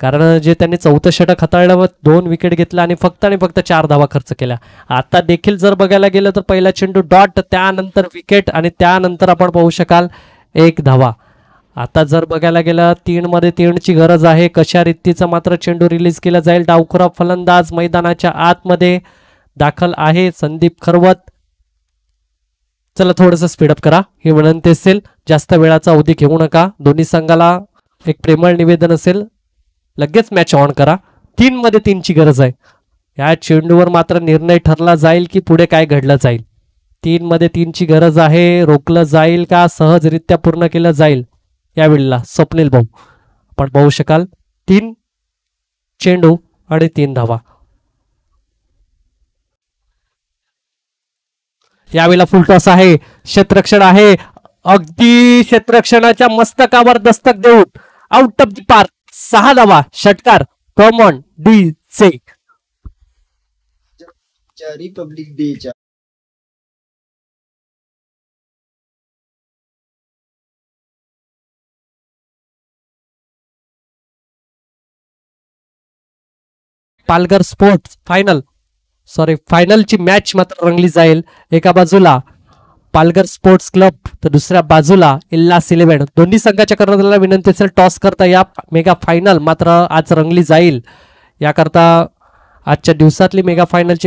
कारण जे त्यांनी 4थं षटक हाताळलं व 2 विकेट घेतला आणि फक्त 4 धावा खर्च केल्या. आता देखील जर बघायला गेलं तर पहिला चेंडू डॉट, त्यानंतर विकेट आणि त्यानंतर आपण पाहू शकाल 1 धावा. आता जर बघायला गेलं 3 मध्ये 3 ची गरज आहे. कशा रीतीचा मात्र चेंडू रिलीज केला जाईल. डावखुरा फलंदाज मैदानाच्या आतमध्ये दाखल आहे संदीप खरवत. चला थोडंसं स्पीडअप करा ही विनंती असेल. जास्त वेळाचा अवधी घेऊ नका. दोन्ही संघाला एक प्रेमळ निवेदन असेल. लगेच मॅच ऑन करा. 3 मध्ये 3 ची गरज आहे. या चेंडूवर मात्र निर्णय ठरला जाईल की पुढे काय घडलं जाईल. 3 मध्ये 3 ची गरज आहे. रोखलं जाईल का सहजरित्या पूर्ण केलं जाईल यावेळेला स्वप्नील भाऊ. आपण पाहू शकाल 3 चेंडू आणि 3 धावा. यावेळेला फुल टॉस आहे. क्षेत्ररक्षण आहे. अगदी क्षेत्ररक्षणाच्या मस्तकावर दस्तक देऊन आउट ऑफ द पार्क. 6 धावा. षटकार कॉमन डी से रिपब्लिक डेच्या पालघर स्पोर्ट्स फायनलची मॅच मात्र रंगली जाईल. एका बाजूला पालघर स्पोर्ट्स क्लब तर दुसऱ्या बाजूला इल्हास 11. दोन्ही संघाच्या कर्णधाराला विनंती असेल टॉस करता या मेगा फायनल मात्र आज रंगली जाईल. याकरता आजच्या दिवसातली मेगा फायनलची